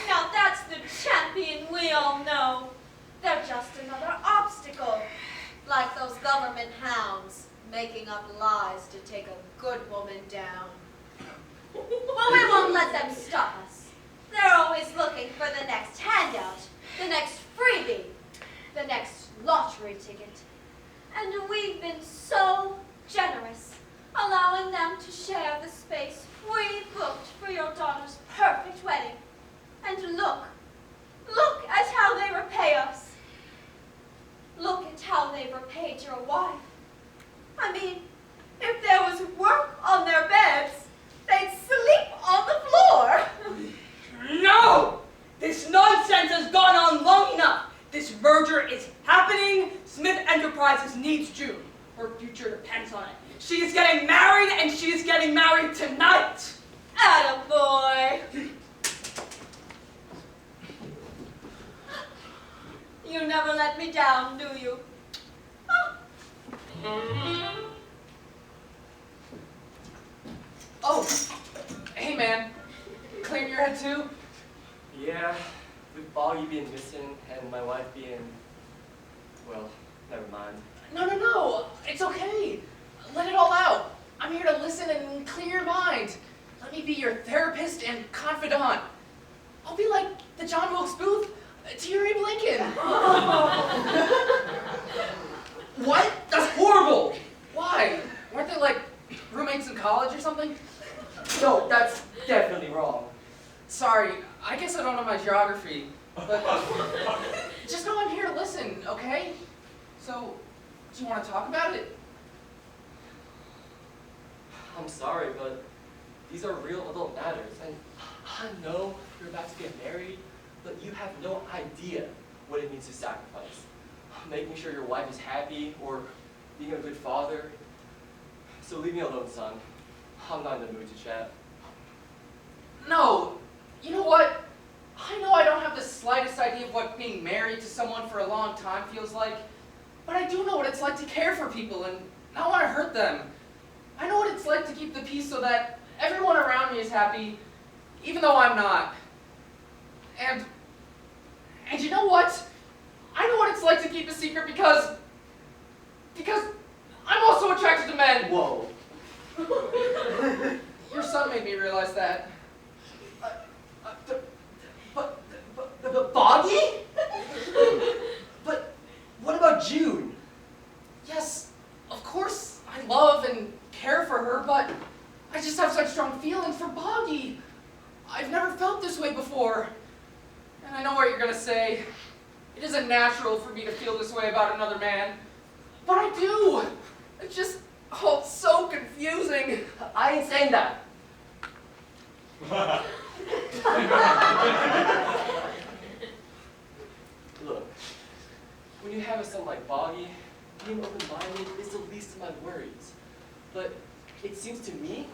Now that's the champion we all know. They're just another obstacle. Like those government hounds, making up lies to take a good woman down. But we won't let them stop us. They're always looking for the next handout, the next freebie, the next lottery ticket. And we've been so generous, allowing them to share the space we booked for your daughter's perfect wedding. And look at how they repay us. Look at how they repaid your wife. I mean, if there was work on their beds, they'd sleep on the floor.
No! This nonsense has gone on long enough. This merger is happening. Smith Enterprises needs June. Her future depends on it. She is getting married, and she is getting married tonight.
Attaboy. You never let me down, do you?
Oh, hey man, clearing your head too?
Yeah, with Boggy being missing and my wife being, well, never mind.
No, it's okay. Let it all out. I'm here to listen and clear your mind. Let me be your therapist and confidant. I'll be like the John Wilkes Booth to your Abe Lincoln. What? That's horrible. Why? Weren't they like roommates in college or something?
No, that's definitely wrong.
Sorry, I guess I don't know my geography, but just know I'm here to listen, okay? So, do you want to talk about it?
I'm sorry, but these are real adult matters, and I know you're about to get married, but you have no idea what it means to sacrifice. Making sure your wife is happy, or being a good father. So leave me alone, son. I'm not in the mood to chat.
No, you know what? I know I don't have the slightest idea of what being married to someone for a long time feels like, but I do know what it's like to care for people and not want to hurt them. I know what it's like to keep the peace so that everyone around me is happy, even though I'm not. And you know what? I know what it's like to keep a secret because I'm also attracted to men.
Whoa.
Your son made me realize that.
But Boggy? But what about June?
Yes, of course I love and care for her, but I just have such strong feelings for Boggy. I've never felt this way before. And I know what you're gonna say. It isn't natural for me to feel this way about another man. But I do. It's just, oh, it's so confusing.
I ain't saying that. Look, when you have a son like Boggy, being open-minded is the least of my worries. But it seems to me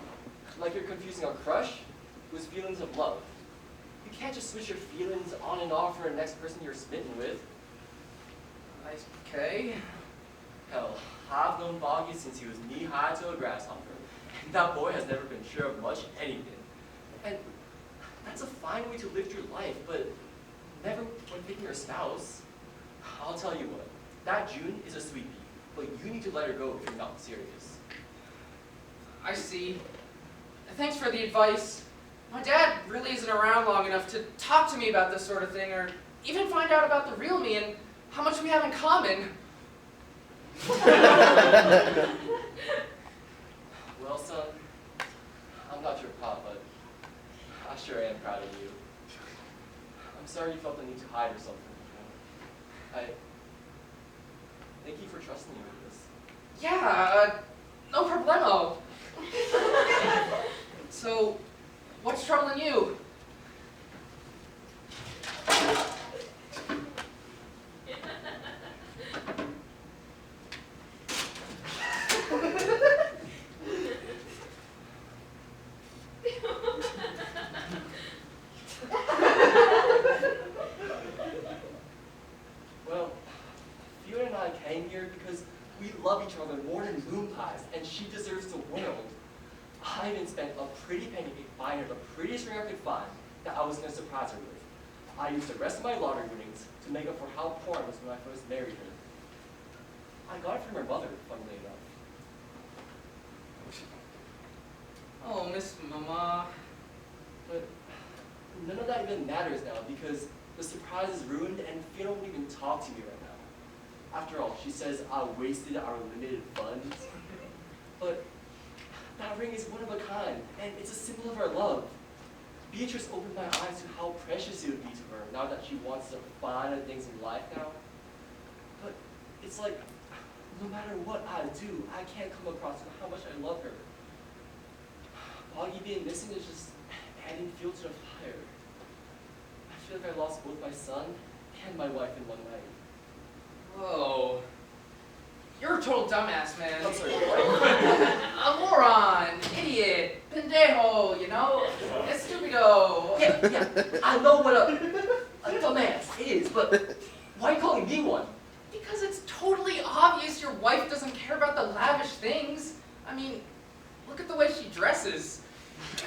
like you're confusing a crush with feelings of love. You can't just switch your feelings on and off for the next person you're smitten with.
Okay.
Hell, I've known Boggy since he was knee-high to a grasshopper. And that boy has never been sure of much anything. And that's a fine way to live your life, but never when picking your spouse. I'll tell you what, that June is a sweetie, but you need to let her go if you're not serious.
I see. Thanks for the advice. My dad really isn't around long enough to talk to me about this sort of thing, or even find out about the real me and how much we have in common.
Well, son, I'm not your pop, but I sure am proud of you. I'm sorry you felt the need to hide yourself from me. Thank you for trusting me with this.
Yeah, no problemo. So, what's troubling you?
love each other more than moon pies, and she deserves the world. I even spent a pretty penny buying her the prettiest ring I could find that I was going to surprise her with. I used the rest of my lottery winnings to make up for how poor I was when I first married her. I got it from her mother, funnily enough.
Oh, Miss Mama.
But none of that even matters now because the surprise is ruined and Fiona won't even talk to me right now. After all, she says I wasted our limited funds. But that ring is one of a kind, and it's a symbol of our love. Beatrice opened my eyes to how precious it would be to her now that she wants the finer things in life now. But it's like, no matter what I do, I can't come across how much I love her. Boggy being missing is just adding fuel to the fire. I feel like I lost both my son and my wife in one night.
Whoa. You're a total dumbass, man.
I'm sorry, what?
A moron, idiot, pendejo, you know? Estupido.
Yeah, I know what a dumbass is, but why are you calling me one?
Because it's totally obvious your wife doesn't care about the lavish things. I mean, look at the way she dresses.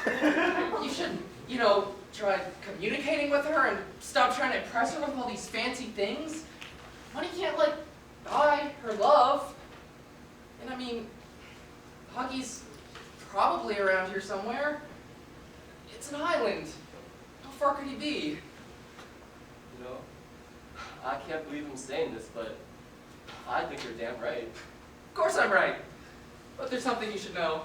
You should, you know, try communicating with her and stop trying to impress her with all these fancy things. Money can't, like, buy her love. And I mean, Huggy's probably around here somewhere. It's an island. How far could he be?
You know, I can't believe I'm saying this, but I think you're damn right.
Of course I'm right. But there's something you should know.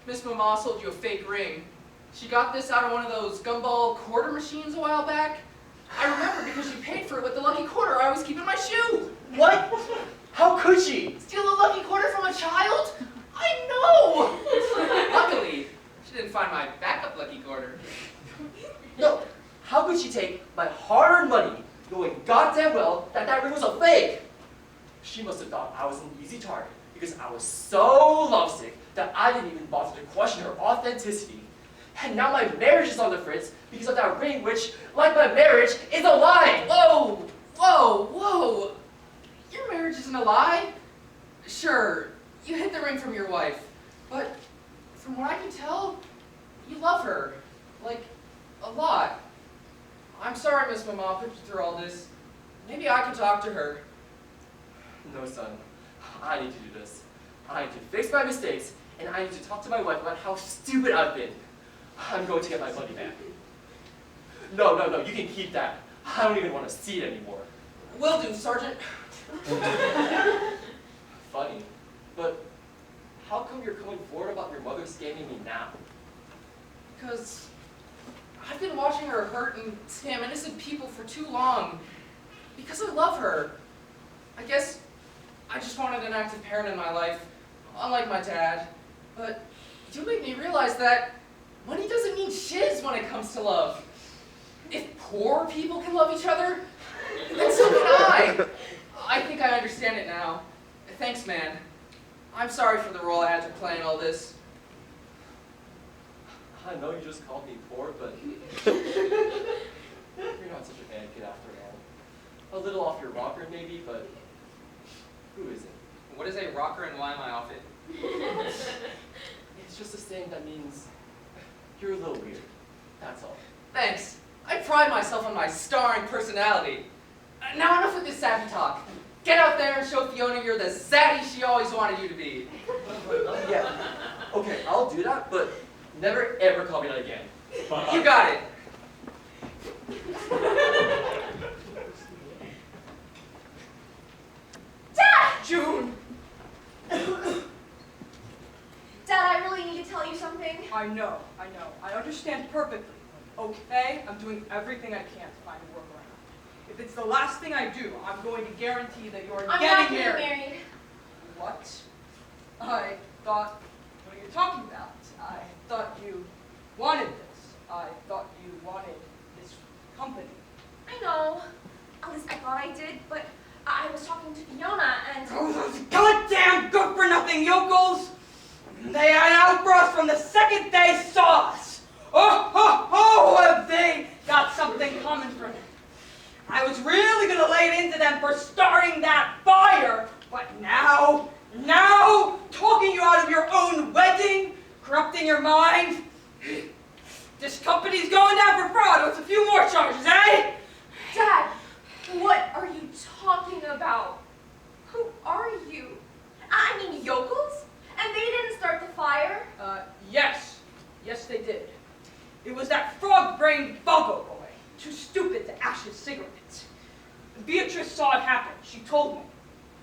Miss Mama sold you a fake ring. She got this out of one of those gumball quarter machines a while back. I remember because she paid for it with the lucky quarter I always keep in my shoe.
What? How could she?
Steal a lucky quarter from a child? I know! Luckily, she didn't find my backup lucky quarter.
No, how could she take my hard-earned money knowing goddamn well that that ring was a fake? She must have thought I was an easy target because I was so lovesick that I didn't even bother to question her authenticity. And now my marriage is on the fritz because of that ring which, like my marriage, is a lie!
Whoa! Whoa! Whoa! Your marriage isn't a lie. Sure, you hid the ring from your wife, but from what I can tell, you love her. Like, a lot. I'm sorry, Miss Mama, put you through all this. Maybe I can talk to her.
No, son. I need to do this. I need to fix my mistakes, and I need to talk to my wife about how stupid I've been. I'm going to get my money back. No, you can keep that. I don't even want to see it anymore.
Will do, Sergeant.
Funny, but how come you're coming forward about your mother scamming me now?
Because I've been watching her hurt and scam innocent people for too long. Because I love her. I guess I just wanted an active parent in my life, unlike my dad. But you made me realize that money doesn't mean shiz when it comes to love. If poor people can love each other, then so can I. I think I understand it now. Thanks, man. I'm sorry for the role I had to play in all this.
I know you just called me poor, but you're not such a bad kid after all. A little off your rocker maybe, but who isn't?
What is a rocker and why am I off it?
It's just a saying that means you're a little weird. That's all.
Thanks. I pride myself on my starring personality. Now enough with this sappy talk. Get out there and show Fiona you're the zaddy she always wanted you to be.
Yeah. Okay, I'll do that, but never ever call me that again.
You got it.
Dad!
June!
Dad, I really need to tell you something.
I know. I understand perfectly. Okay? I'm doing everything I can to find a workaround. If it's the last thing I do, I'm going to guarantee that you're
I'm
getting
not getting
married.
married.
What? I thought, what are you talking about? I thought you wanted this. I thought you wanted this company.
I know. At least I thought I did, but I was talking to Fiona and...
Oh, those goddamn good-for-nothing yokels! They had outbursts from the second they saw us! Oh, have they got something coming for me? I was really gonna lay it into them for starting that fire, but now Now, talking you out of your own wedding, corrupting your mind. This company's going down for fraud with a few more charges, eh?
Dad, what are you talking about? Who are you? I mean, yokels? And they didn't start the fire?
Yes. Yes, they did. It was that frog-brained Boggo boy, too stupid to ash his cigarettes. Beatrice saw it happen. She told me.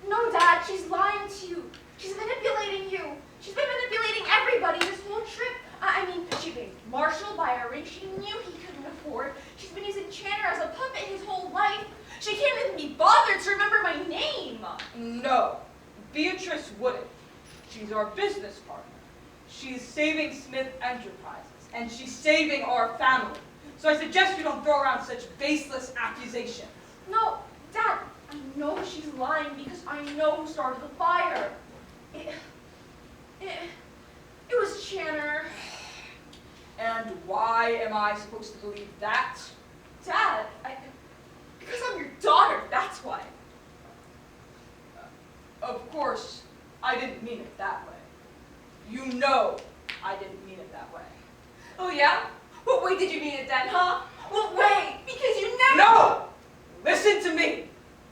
No, Dad, she's lying to you. She's manipulating you. She's been manipulating everybody this whole trip. I mean, she made Marshall buy a ring she knew he couldn't afford. She's been using Channer as a puppet his whole life. She can't even be bothered to remember my name.
No, Beatrice wouldn't. She's our business partner. She's saving Smith Enterprises, and she's saving our family. So I suggest you don't throw around such baseless accusations.
No, Dad, I know she's lying because I know who started the fire. It was Channer.
And why am I supposed to believe that?
Dad, because I'm your daughter, that's why.
Of course, I didn't mean it that way. You know I didn't mean it that way.
Oh yeah? What way did you mean it then, huh? What way? Because you never—
No! Listen to me.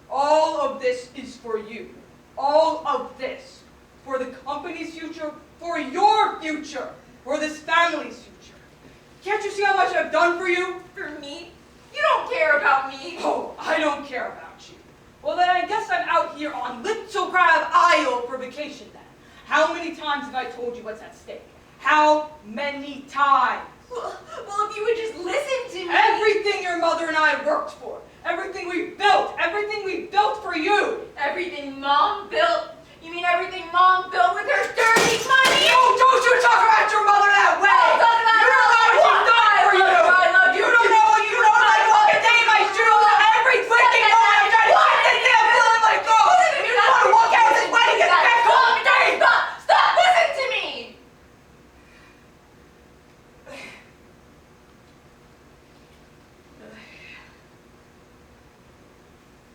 All of this is for you. All of this. For the company's future, for your future, for this family's future. Can't you see how much I've done for you?
For me? You don't care about me.
Oh, I don't care about you. Well, then I guess I'm out here on Little Crab Isle for vacation then. How many times have I told you what's at stake? How many times?
Well, if you would just listen to me.
Everything your mother and I worked for. Everything we built for you.
Everything Mom built. You mean everything Mom built with her dirty money?
Oh, don't you talk about your mother that way!
I'll talk about
you don't know what she's done for you!
I love
You don't know what you know, like walk a day in my shoes every waking moment I'm trying to keep this damn feeling like go! You just want to walk out of this wedding and get back home today!
Stop! Listen to me!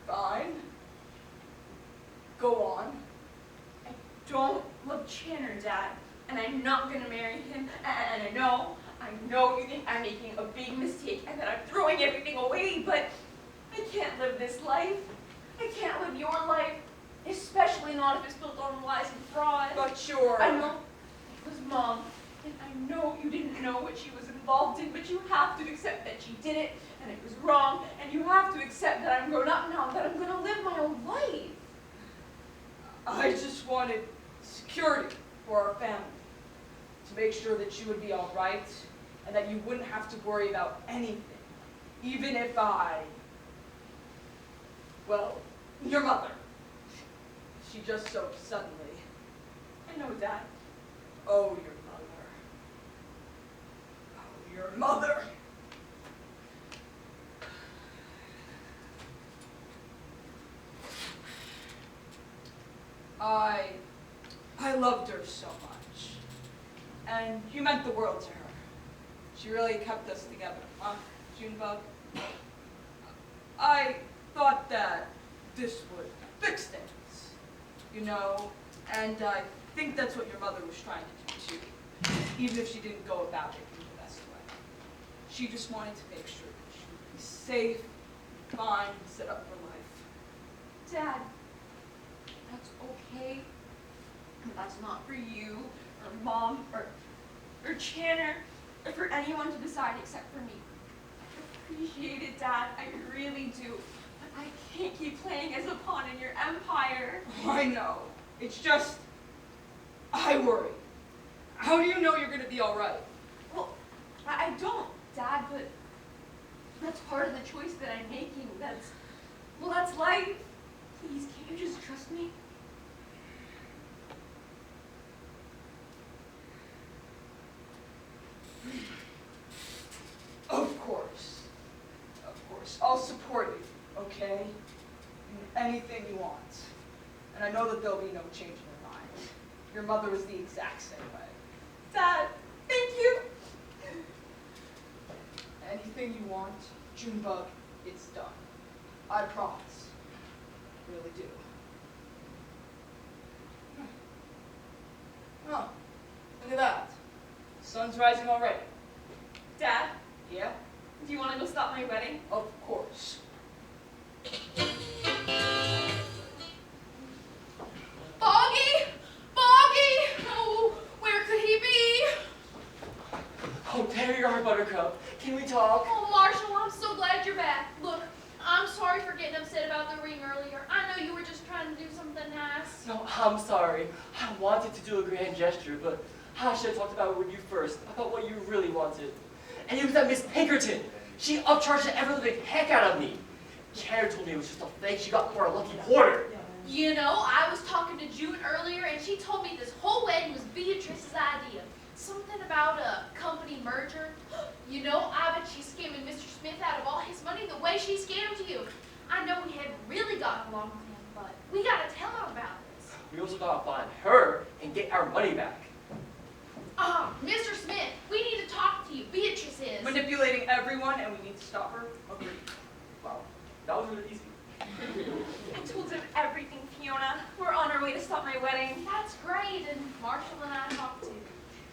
Fine. Go on.
I don't love Channer, Dad, and I'm not gonna marry him. And I know you think I'm making a big mistake and that I'm throwing everything away, but I can't live this life. I can't live your life, especially not if it's built on lies and fraud.
But sure.
I know it was Mom, and I know you didn't know what she was involved in, but you have to accept that she did it, and it was wrong, and you have to accept that I'm grown up now, that I'm gonna live my own life.
I just wanted security for our family. To make sure that you would be all right, and that you wouldn't have to worry about anything. Even if well, your mother. She just so suddenly.
I know, Dad.
Oh, your mother. Oh, your mother. I loved her so much. And you meant the world to her. She really kept us together, huh, Junebug? I thought that this would fix things, you know, and I think that's what your mother was trying to do too, even if she didn't go about it in the best way. She just wanted to make sure that she would be safe, fine, set up for life.
Dad, that's okay. That's not for you, or Mom, or Channer, or for anyone to decide except for me. I appreciate it, Dad. I really do. But I can't keep playing as a pawn in your empire.
I know. It's just, I worry. How do you know you're going to be all right?
Well, I don't, Dad, but that's part of the choice that I'm making. That's life. Please, can't you just trust me?
Of course. Of course. I'll support you, okay? In anything you want. And I know that there'll be no change in your mind. Your mother was the exact same way.
Dad, thank you.
Anything you want, Junebug, it's done. I promise. Really do. sun's rising already.
Dad,
Yeah?
do you want to go stop my wedding?
Of course.
Foggy! Foggy! Oh, where could he be?
Oh, there you are, Buttercup. Can we talk?
Oh, Marshall, I'm so glad you're back. Look, I'm sorry for getting upset about the ring earlier. I know you were just trying to do something nice.
No, I'm sorry. I wanted to do a grand gesture, but I should have talked about it with you first, about what you really wanted. And it was that Miss Pinkerton. She upcharged the ever-living heck out of me. Karen told me it was just a fake she got for a lucky quarter.
You know, I was talking to June earlier, and she told me this whole wedding was Beatrice's idea. Something about a company merger. You know, I bet she's scamming Mr. Smith out of all his money the way she scammed you. I know we haven't really gotten along with him, but we gotta tell him about this.
We also gotta find her and get our money back.
Mr. Smith, we need to talk to you. Beatrice is.
Manipulating everyone, and we need to stop her. Agreed.
Wow, that was really easy.
I told him everything, Fiona. We're on our way to stop my wedding.
That's great, and Marshall and I talked too.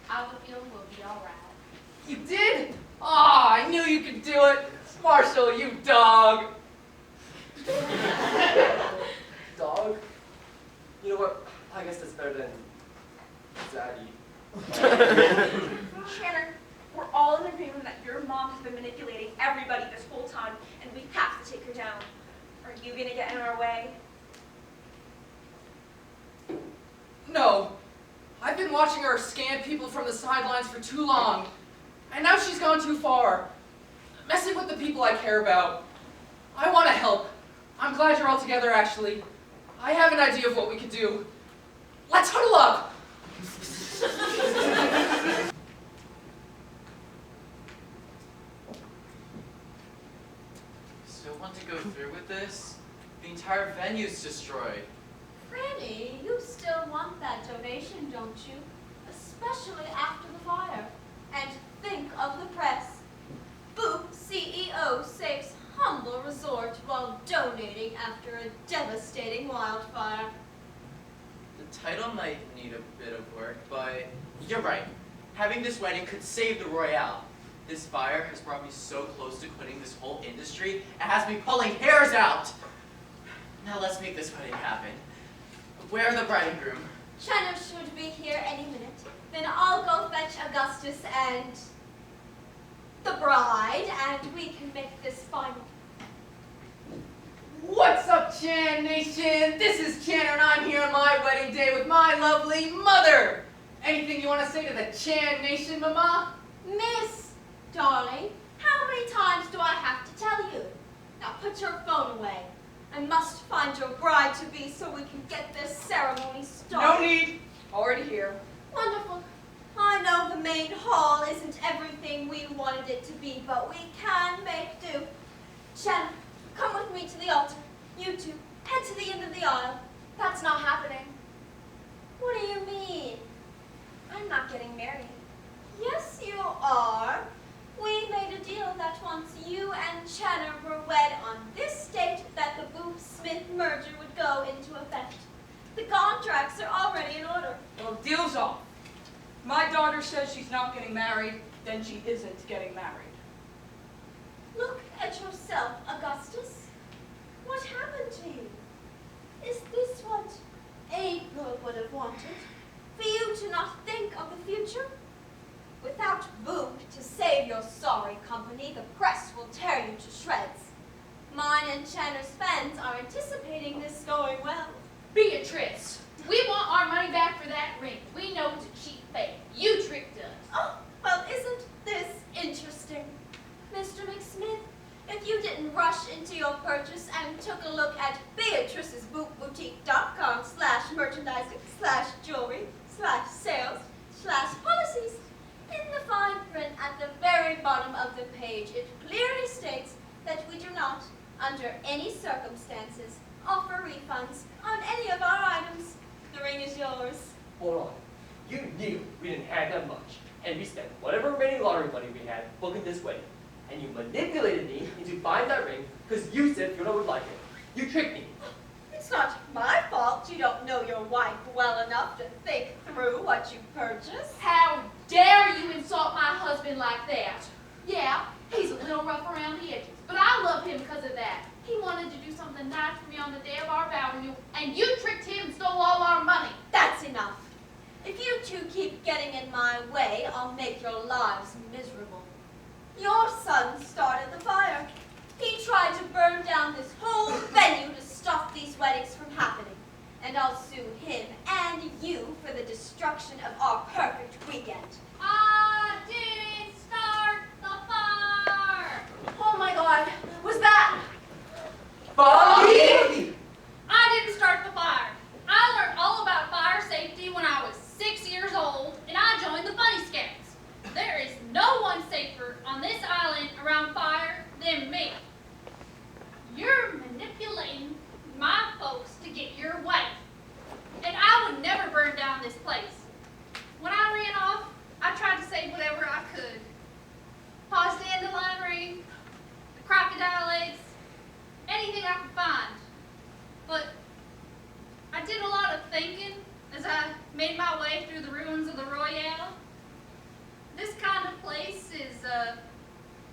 I have a feeling we'll be all right.
You did? Ah, I knew you could do it. Marshall, you dog.
Dog? You know what? I guess that's better than Zaddy.
Shannon, we're all in agreement that your mom has been manipulating everybody this whole time, and we have to take her down. Are you gonna get in our way?
No. I've been watching her scan people from the sidelines for too long. And now she's gone too far. Messing with the people I care about. I want to help. I'm glad you're all together, actually. I have an idea of what we could do. Let's huddle up!
Still want to go through with this? The entire venue's destroyed.
Franny, you still want that donation, don't you? Especially after the fire. And think of the press. Boop CEO saves humble resort while donating after a devastating wildfire.
The title might need a bit of work, but you're right. Having this wedding could save the Royale. This fire has brought me so close to quitting this whole industry, it has me pulling hairs out. Now let's make this wedding happen. Where are the bride and groom?
Shannon should be here any minute. Then I'll go fetch Augustus and the bride, and we can make this final.
What's up, Chan Nation? This is Channer, and I'm here on my wedding day with my lovely mother. Anything you want to say to the Chan Nation, Mama?
Miss, darling, how many times do I have to tell you? Now put your phone away. I must find your bride-to-be so we can get this ceremony started.
No need. Already here.
Wonderful. I know the main hall isn't everything we wanted it to be, but we can make do. Shannon, come with me to the altar. You two, head to the end of the aisle.
That's not happening.
What do you mean?
I'm not getting married.
Yes, you are. We made a deal that once you and Channer were wed on this date, that the Booth-Smith merger would go into effect. The contracts are already in order.
Well, deal's off. My daughter says she's not getting married, then she isn't getting married.
Look at yourself, Augustus. What happened to you? Is this what April would have wanted? For you to not think of the future? Without Boop to save your sorry company, the press will tear you to shreds. Mine and Channer's fans are anticipating this going well.
Beatrice, we want our money back for that ring. We know it's a cheap fake. You tricked us.
Oh, well, isn't this interesting? Mr. McSmith, if you didn't rush into your purchase and took a look at beatricesbookboutique.com/merchandising/jewelry/sales/policies, in the fine print at the very bottom of the page, it clearly states that we do not, under any circumstances, offer refunds on any of our items. The ring is yours.
Hold on. You knew we didn't have that much, and we spent whatever remaining lottery money we had booking this wedding. And you manipulated me into buying that ring because you said Fiona would like it. You tricked me.
It's not my fault you don't know your wife well enough to think through what you purchase.
How dare you insult my husband like that? Yeah, he's a little rough around the edges, but I love him because of that. He wanted to do something nice for me on the day of our vow renewal, and you tricked him and stole all our money.
That's enough. If you two keep getting in my way, I'll make your lives miserable. Your son started the fire. He tried to burn down this whole venue to stop these weddings from happening. And I'll sue him and you for the destruction of our perfect weekend.
I didn't start the fire.
Oh my God, was that?
Bobby!
I didn't start the fire. I learned all about fire safety when I was 6 years old, and I joined the Bunny Scouts. There is no one safer on this island around fire than me. You're manipulating my folks to get your way, and I would never burn down this place. When I ran off, I tried to save whatever I could. Pa's dandelion ring, the crocodile eggs, anything I could find. But I did a lot of thinking as I made my way through the ruins of the Royale. This kind of place is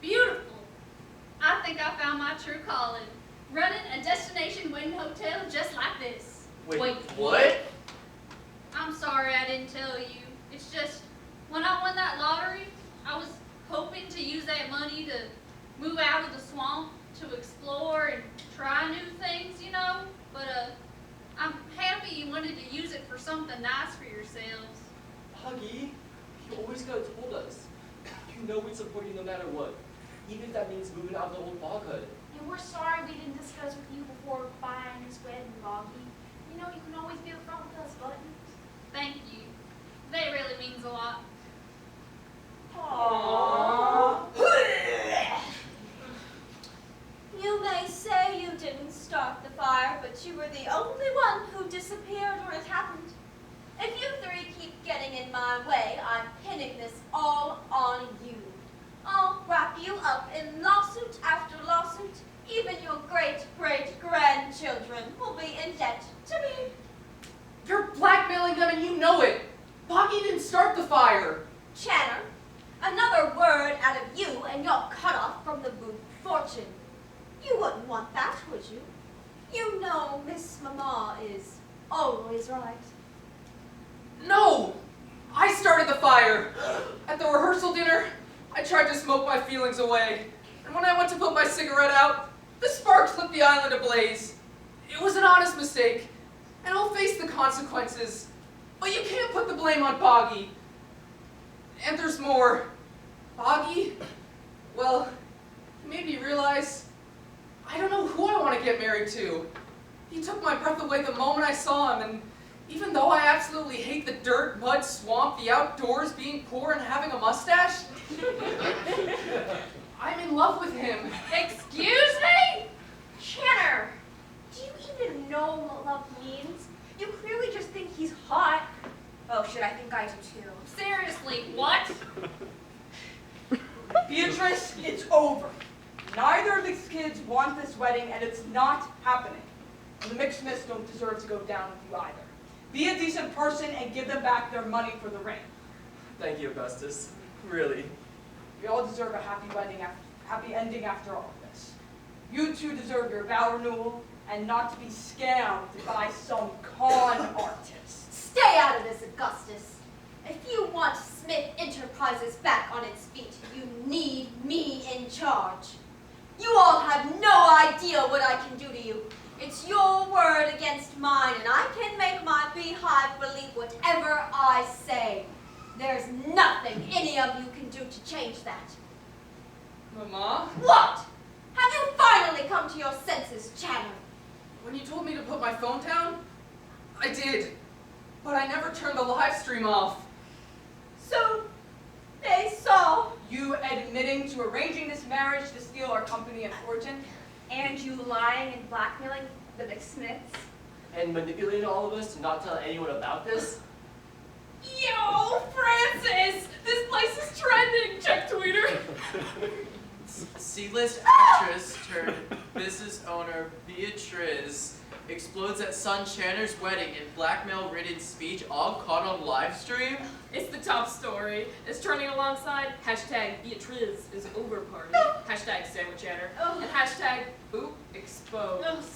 beautiful. I think I found my true calling, running a destination wedding hotel just like this.
Wait, what?
I'm sorry I didn't tell you. It's just, when I won that lottery, I was hoping to use that money to move out of the swamp, to explore and try new things, you know? But I'm happy you wanted to use it for something nice for yourselves.
Huggy, you always could have told us. You know we'd support you no matter what. Even if that means moving out of the old boghood.
And we're sorry we didn't discuss with you before buying this wedding, Bobby. You know you can always be upfront with us, Buttons.
Thank you. That really means a lot.
Aww. You may say you didn't start the fire, but you were the only one who disappeared when it happened. If you three keep getting in my way, I'm pinning this all on you. I'll wrap you up in lawsuit after lawsuit. Even your great-great-grandchildren will be in debt to me.
You're blackmailing them and you know it. Boggy didn't start the fire.
Channer, another word out of you and you're cut off from the boot fortune. You wouldn't want that, would you? You know Miss Mama is always right.
No! I started the fire. At the rehearsal dinner, I tried to smoke my feelings away. And when I went to put my cigarette out, the sparks lit the island ablaze. It was an honest mistake, and I'll face the consequences. But you can't put the blame on Boggy. And there's more. Boggy, well, made me realize I don't know who I want to get married to. He took my breath away the moment I saw him, and even though I absolutely hate the dirt, mud, swamp, the outdoors, being poor, and having a mustache, I'm in love with him.
Excuse me? Channer, do you even know what love means? You clearly just think he's hot. Oh shit, I think I do too.
Seriously, what?
Beatrice, it's over. Neither of these kids want this wedding, and it's not happening. And the McSmiths don't deserve to go down with you either. Be a decent person and give them back their money for the ring.
Thank you, Augustus. Really.
We all deserve a happy ending after all of this. You two deserve your vow renewal and not to be scammed by some con artist.
Stay out of this, Augustus. If you want Smith Enterprises back on its feet, you need me in charge. You all have no idea what I can do to you. It's your word against mine, and I can make my beehive believe whatever I say. There's nothing any of you can do to change that.
Mama,
What? Have you finally come to your senses, Channer?
when you told me to put my phone down, I did. But I never turned the live stream off.
So, they saw.
You admitting to arranging this marriage to steal our company and fortune?
And you lying and blackmailing the McSmiths?
And manipulating all of us to not tell anyone about this?
Yo, Francis! This place is trending! Check Twitter.
C-list actress turned business owner Beatriz explodes at son Channer's wedding in blackmail-ridden speech, all caught on live stream.
It's the top story. It's turning alongside hashtag Beatriz is over party, hashtag sandwich chatter, and hashtag boop exposed.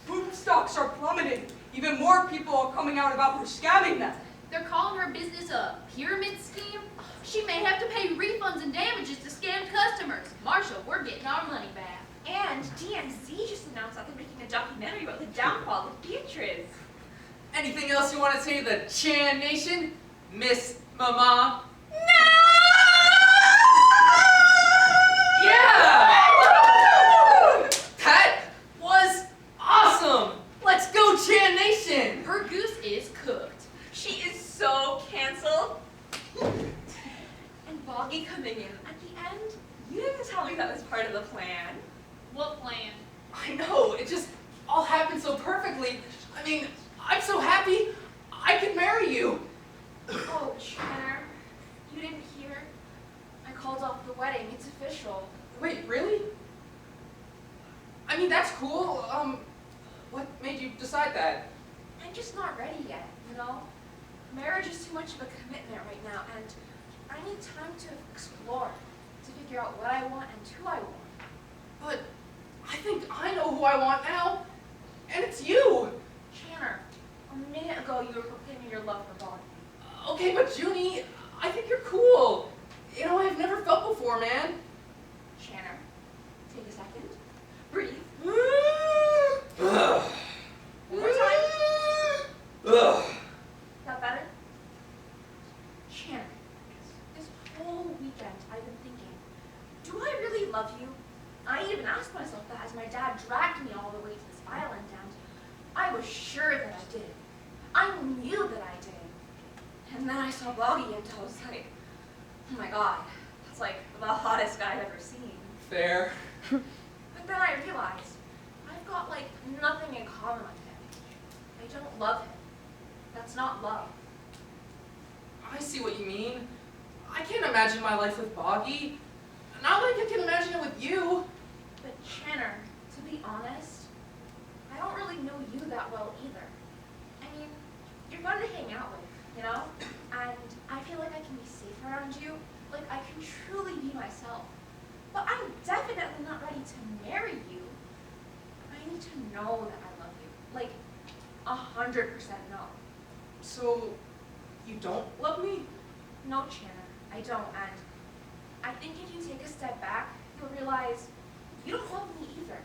Boom stocks are plummeting. Even more people are coming out about her scamming them.
They're calling her business a pyramid scheme. She may have to pay refunds and damages to scammed customers. Marshall, we're getting our money back.
And DMZ just announced that they're making a documentary about the downfall of Beatriz.
Anything else you want to say to the Chan Nation, Miss Mama? Yeah! That was awesome! Let's go, Chan Nation!
Her goose is cooked.
She is so canceled. And Boggy coming in at the end? You didn't tell me that was part of the plan.
What plan?
I know, it just all happened so perfectly. I mean, I'm so happy I could marry you.
Oh, Channer, you didn't hear? I called off the wedding. It's official.
Wait, really? I mean, that's cool. What made you decide that?
I'm just not ready yet, you know? Marriage is too much of a commitment right now, and I need time to explore, to figure out what I want and who I want.
But I think I know who I want now, and it's you.
Channer, a minute ago you were proclaiming your love for Boggy.
Okay, but Junie, I think you're cool. You know, I've never felt before, man.
Channer, take a second. Breathe.
Ugh.
One more time.
Ugh.
That better? Channer, this whole weekend I've been thinking, do I really love you? I even asked myself that as my dad dragged me all the way to this island, and I was sure that I did. I knew that I did. And then I saw Boggy and I was like, oh my god, that's like the hottest guy I've ever seen.
Fair.
But then I realized, I've got like nothing in common with him. I don't love him. That's not love.
I see what you mean. I can't imagine my life with Boggy. Not like I can imagine it with you.
But Channer, to be honest, I don't really know you that well either. I mean, you're fun to hang out with, you know? And I feel like I can be safe around you, like I can truly be myself. But I'm definitely not ready to marry you. I need to know that I love you, like 100% no.
So, you don't love me?
No, Channer, I don't, and I think if you take a step back, you'll realize you don't love me either.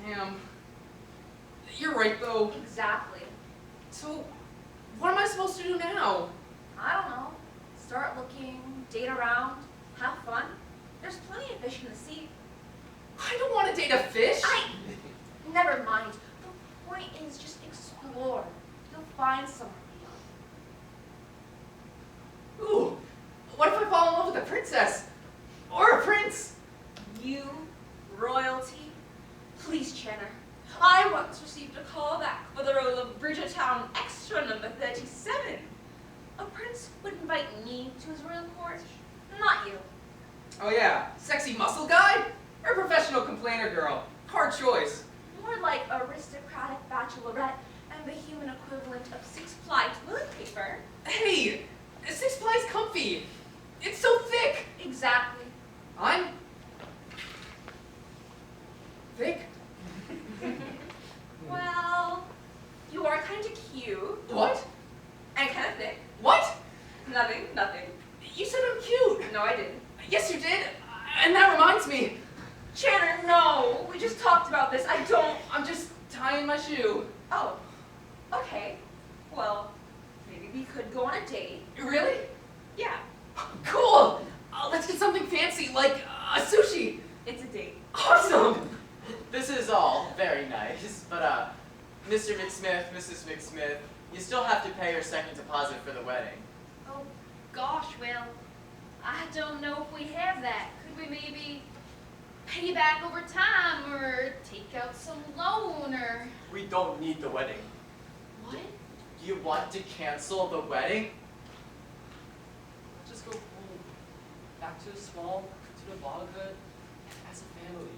Damn. You're right, though.
Exactly.
So, what am I supposed to do now?
I don't know. Start looking, date around, have fun. There's plenty of fish in the sea.
I don't want to date a fish.
Never mind. The point is just explore. You'll find someone beyond.
Ooh, what if I fall in love with a princess? Or a prince?
You, royalty. Please, Channer. I once received a call back for the role of Bridgertown extra number 37. A prince would invite me to his royal court, not you.
Oh yeah, sexy muscle guy? Or professional complainer girl? Hard choice.
More like aristocratic bachelorette and the human equivalent of 6-ply toilet paper.
Hey, 6-ply's comfy. It's so thick.
Exactly.
I'm thick.
Well, you are kind of cute
What?
and kind of thick.
What?
Nothing, nothing.
You said I'm cute.
No, I didn't.
Yes, you did. And that reminds me.
Channer, no. We just talked about this. I don't.
I'm just tying my shoe.
Oh, okay. Well, maybe we could go on a date.
Really?
Yeah,
Cool. Let's get something fancy, like sushi.
it's a date.
Awesome.
This is all very nice, but Mr. McSmith, Mrs. McSmith, you still have to pay your second deposit for the wedding.
Oh, gosh, well, I don't know if we have that. Could we maybe pay back over time or take out some loan or...
We don't need the wedding.
What?
You want to cancel the wedding?
Just go home.
back to the log hut as a family.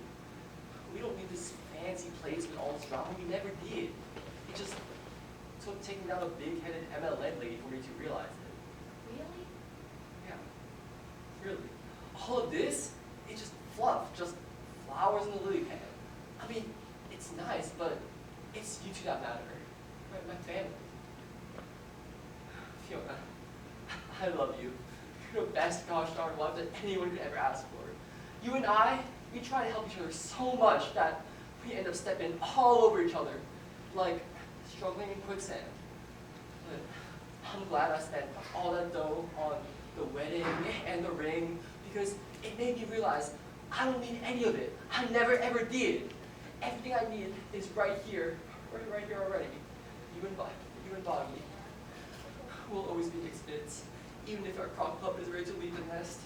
We don't need this fancy place with all this drama. We never did. It just took taking down a big-headed MLN lady for me to realize it.
Really?
Yeah, really. All of this, it's just fluff, just flowers in the lily pad. I mean, it's nice, but it's you two that matter. My family. Fiona, I love you. You're the best gosh darn wife that anyone could ever ask for. You and I, we try to help each other so much that we end up stepping all over each other, like struggling in quicksand. But I'm glad I spent all that dough on the wedding and the ring, because it made me realize I don't need any of it. I never ever did. Everything I need is right here already. You and Boggy. We'll always be misfits, even if our crock pup is ready to leave the nest.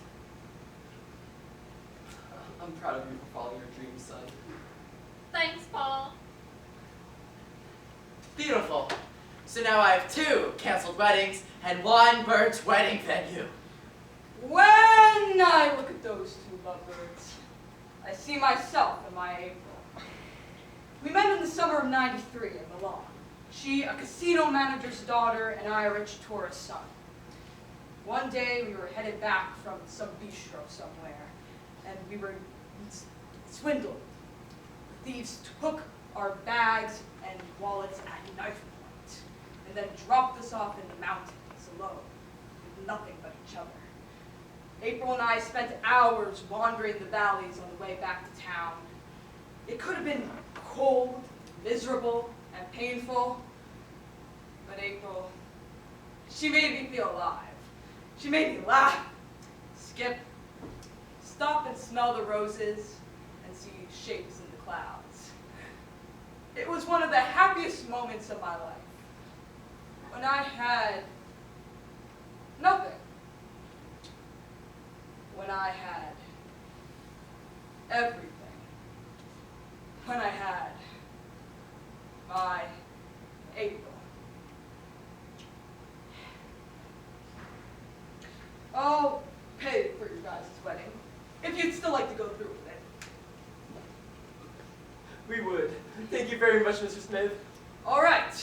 I'm proud of you for following your dreams, son.
Thanks, Paul.
Beautiful. So now I have 2 canceled weddings and 1 burnt wedding venue.
When I look at those 2 lovebirds, I see myself in my April. We met in the summer of '93 in Milan. She, a casino manager's daughter, and I, a rich tourist son. One day we were headed back from some bistro somewhere, and we were swindled. Thieves took our bags and wallets at knife point, and then dropped us off in the mountains alone, with nothing but each other. April and I spent hours wandering the valleys on the way back to town. It could have been cold, miserable, and painful, but April, she made me feel alive. She made me laugh, skip, stop and smell the roses, and see shapes in the clouds. It was one of the happiest moments of my life, when I had nothing. When I had everything. When I had my April. I'll pay for your guys' wedding, if you'd still like to go through with it.
We would. Thank you very much, Mr. Smith.
All right,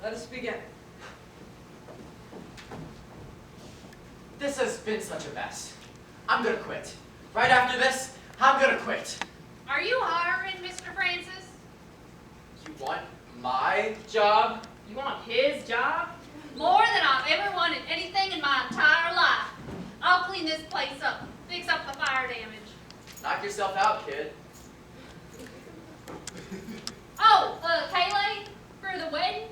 let us begin.
This has been such a mess. I'm gonna quit. Right after this, I'm gonna quit.
Are you hiring, Mr. Francis?
You want my job?
You want his job? More than I've ever wanted anything in my entire life. I'll clean this place up, fix up the fire damage.
Knock yourself out, kid.
Oh, Kaylee, for the wedding,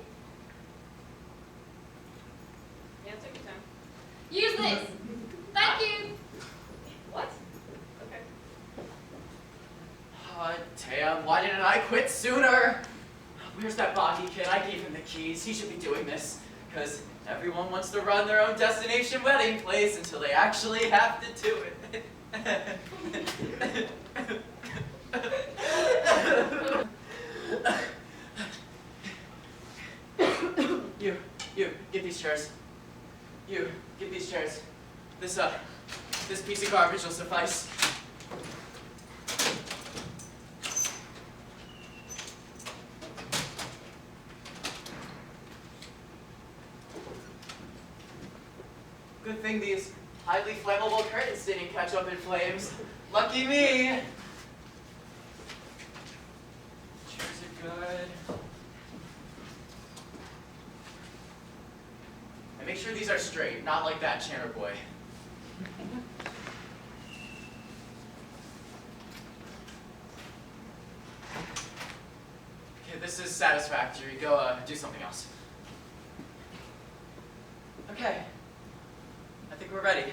Yeah, take your time.
use this. Thank you.
What? Okay.
Oh, damn, why didn't I quit sooner? Where's that Boggy kid? I gave him the keys. He should be doing this. Because everyone wants to run their own destination wedding place until they actually have to do it. You, get these chairs. You, get these chairs. This piece of garbage will suffice. Good thing these highly flammable curtains didn't catch up in flames. Lucky me! Chairs are good. And make sure these are straight, not like that Chandler boy. Okay, this is satisfactory. Go do something else. Okay. I think we're ready.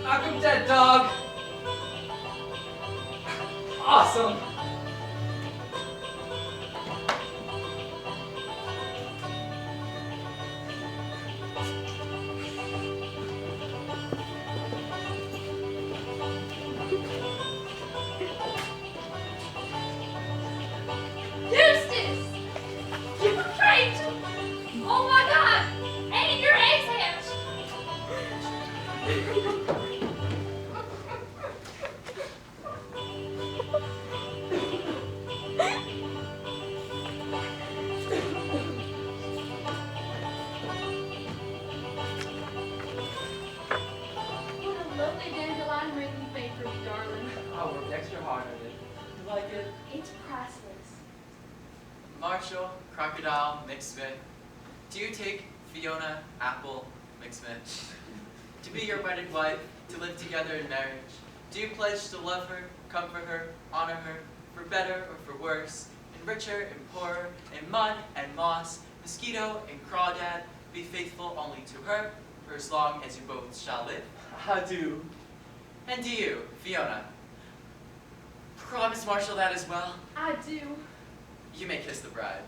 Knock him dead, dog. Awesome.
extra hard on it. You like it?
It's priceless.
Marshall, Crocodile, McSmith, do you take Fiona, Apple, McSmith to be your wedded wife, to live together in marriage? Do you pledge to love her, comfort her, honor her, for better or for worse, in richer and poorer, in mud and moss, mosquito and crawdad, be faithful only to her, for as long as you both shall live?
I do.
And do you, Fiona, promise Marshall that as well?
I do.
You may kiss the bride.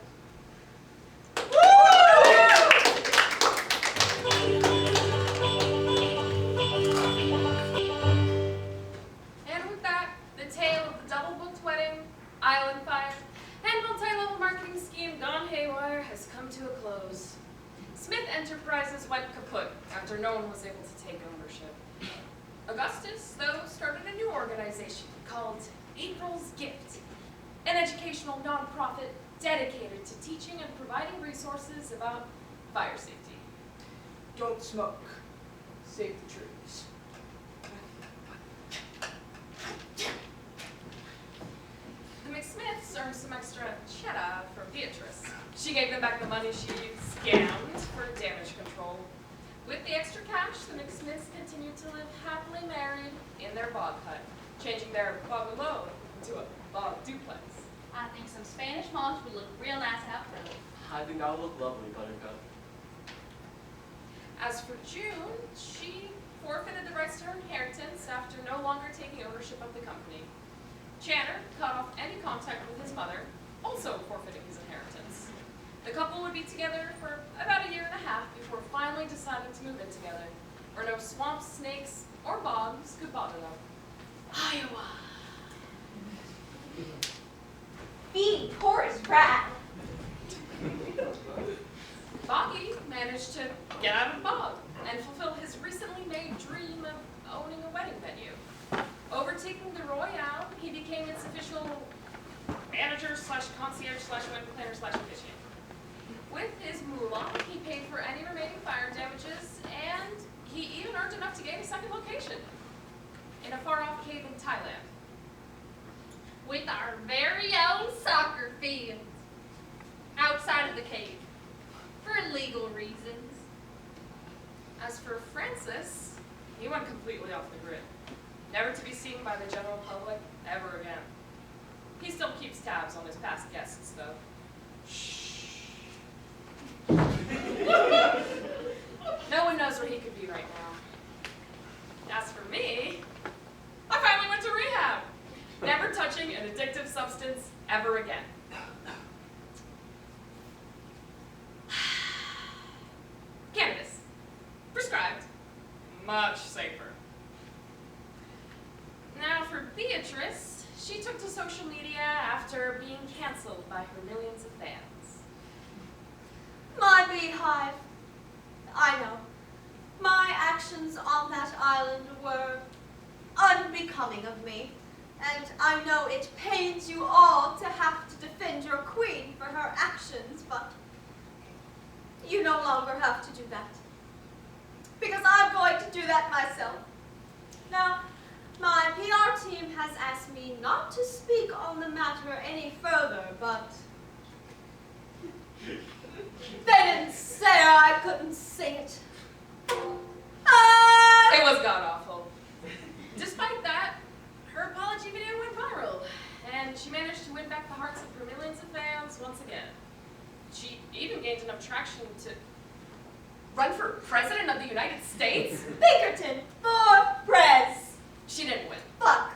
And with that, the tale of the double-booked wedding, island fire, and multi-level marketing scheme gone haywire has come to a close. Smith Enterprises went kaput after no one was able to take ownership. Augustus, though, started a new organization called April's Gift, an educational nonprofit dedicated to teaching and providing resources about fire safety.
Don't smoke. Save the trees.
The McSmiths earned some extra cheddar from Beatrice. She gave them back the money she scammed for damage control. With the extra cash, the McSmiths continued to live happily married in their bog hut, changing their bungalow into a bog duplex.
I think some Spanish moss would look real nice out front.
I think that would look lovely, Buttercup.
As for June, she forfeited the rights to her inheritance after no longer taking ownership of the company. Channer cut off any contact with his mother, also forfeiting his inheritance. The couple would be together for about a year and a half before finally deciding to move in together, where no swamps, snakes, or bogs could bother them. Iowa.
Being poor is rad.
Boggy managed to get out of the bog and fulfill his recently made dream of owning a wedding venue. Overtaking the Royale, he became its official manager slash concierge slash wedding planner slash officiant. With his moolah, he paid for any remaining fire damages, and he even earned enough to gain a second location in a far-off cave in Thailand.
With our very own soccer field outside of the cave for legal reasons.
As for Francis, he went completely off the grid, never to be seen by the general public ever again. He still keeps tabs on his past guests, though. No one knows where he could be right now. As for me, I finally went to rehab, never touching an addictive substance ever again. Cannabis. Prescribed. Much safer. Now for Beatrice, she took to social media after being canceled by her millions of fans.
My beehive. I know. My actions on that island were unbecoming of me. And I know it pains you all to have to defend your queen for her actions, but you no longer have to do that. Because I'm going to do that myself. Now, my PR team has asked me not to speak on the matter any further, but they didn't say I couldn't sing it.
It was god-awful. Despite that, her apology video went viral, and she managed to win back the hearts of her millions of fans once again. She even gained enough traction to run for president of the United States.
Pinkerton for prez.
She didn't win.
Fuck.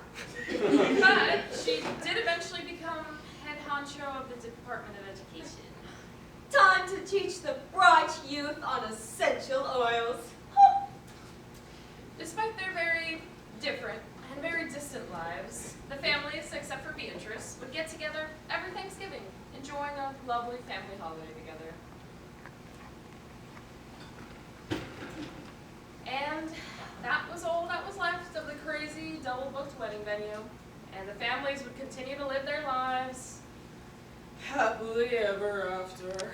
But she did eventually become head honcho of the Department of Education.
Time to teach the bright youth on essential oils.
Despite their very different and very distant lives, the families, except for Beatrice, would get together every Thanksgiving, enjoying a lovely family holiday together. And that was all that was left of the crazy double-booked wedding venue, and the families would continue to live their lives happily ever after.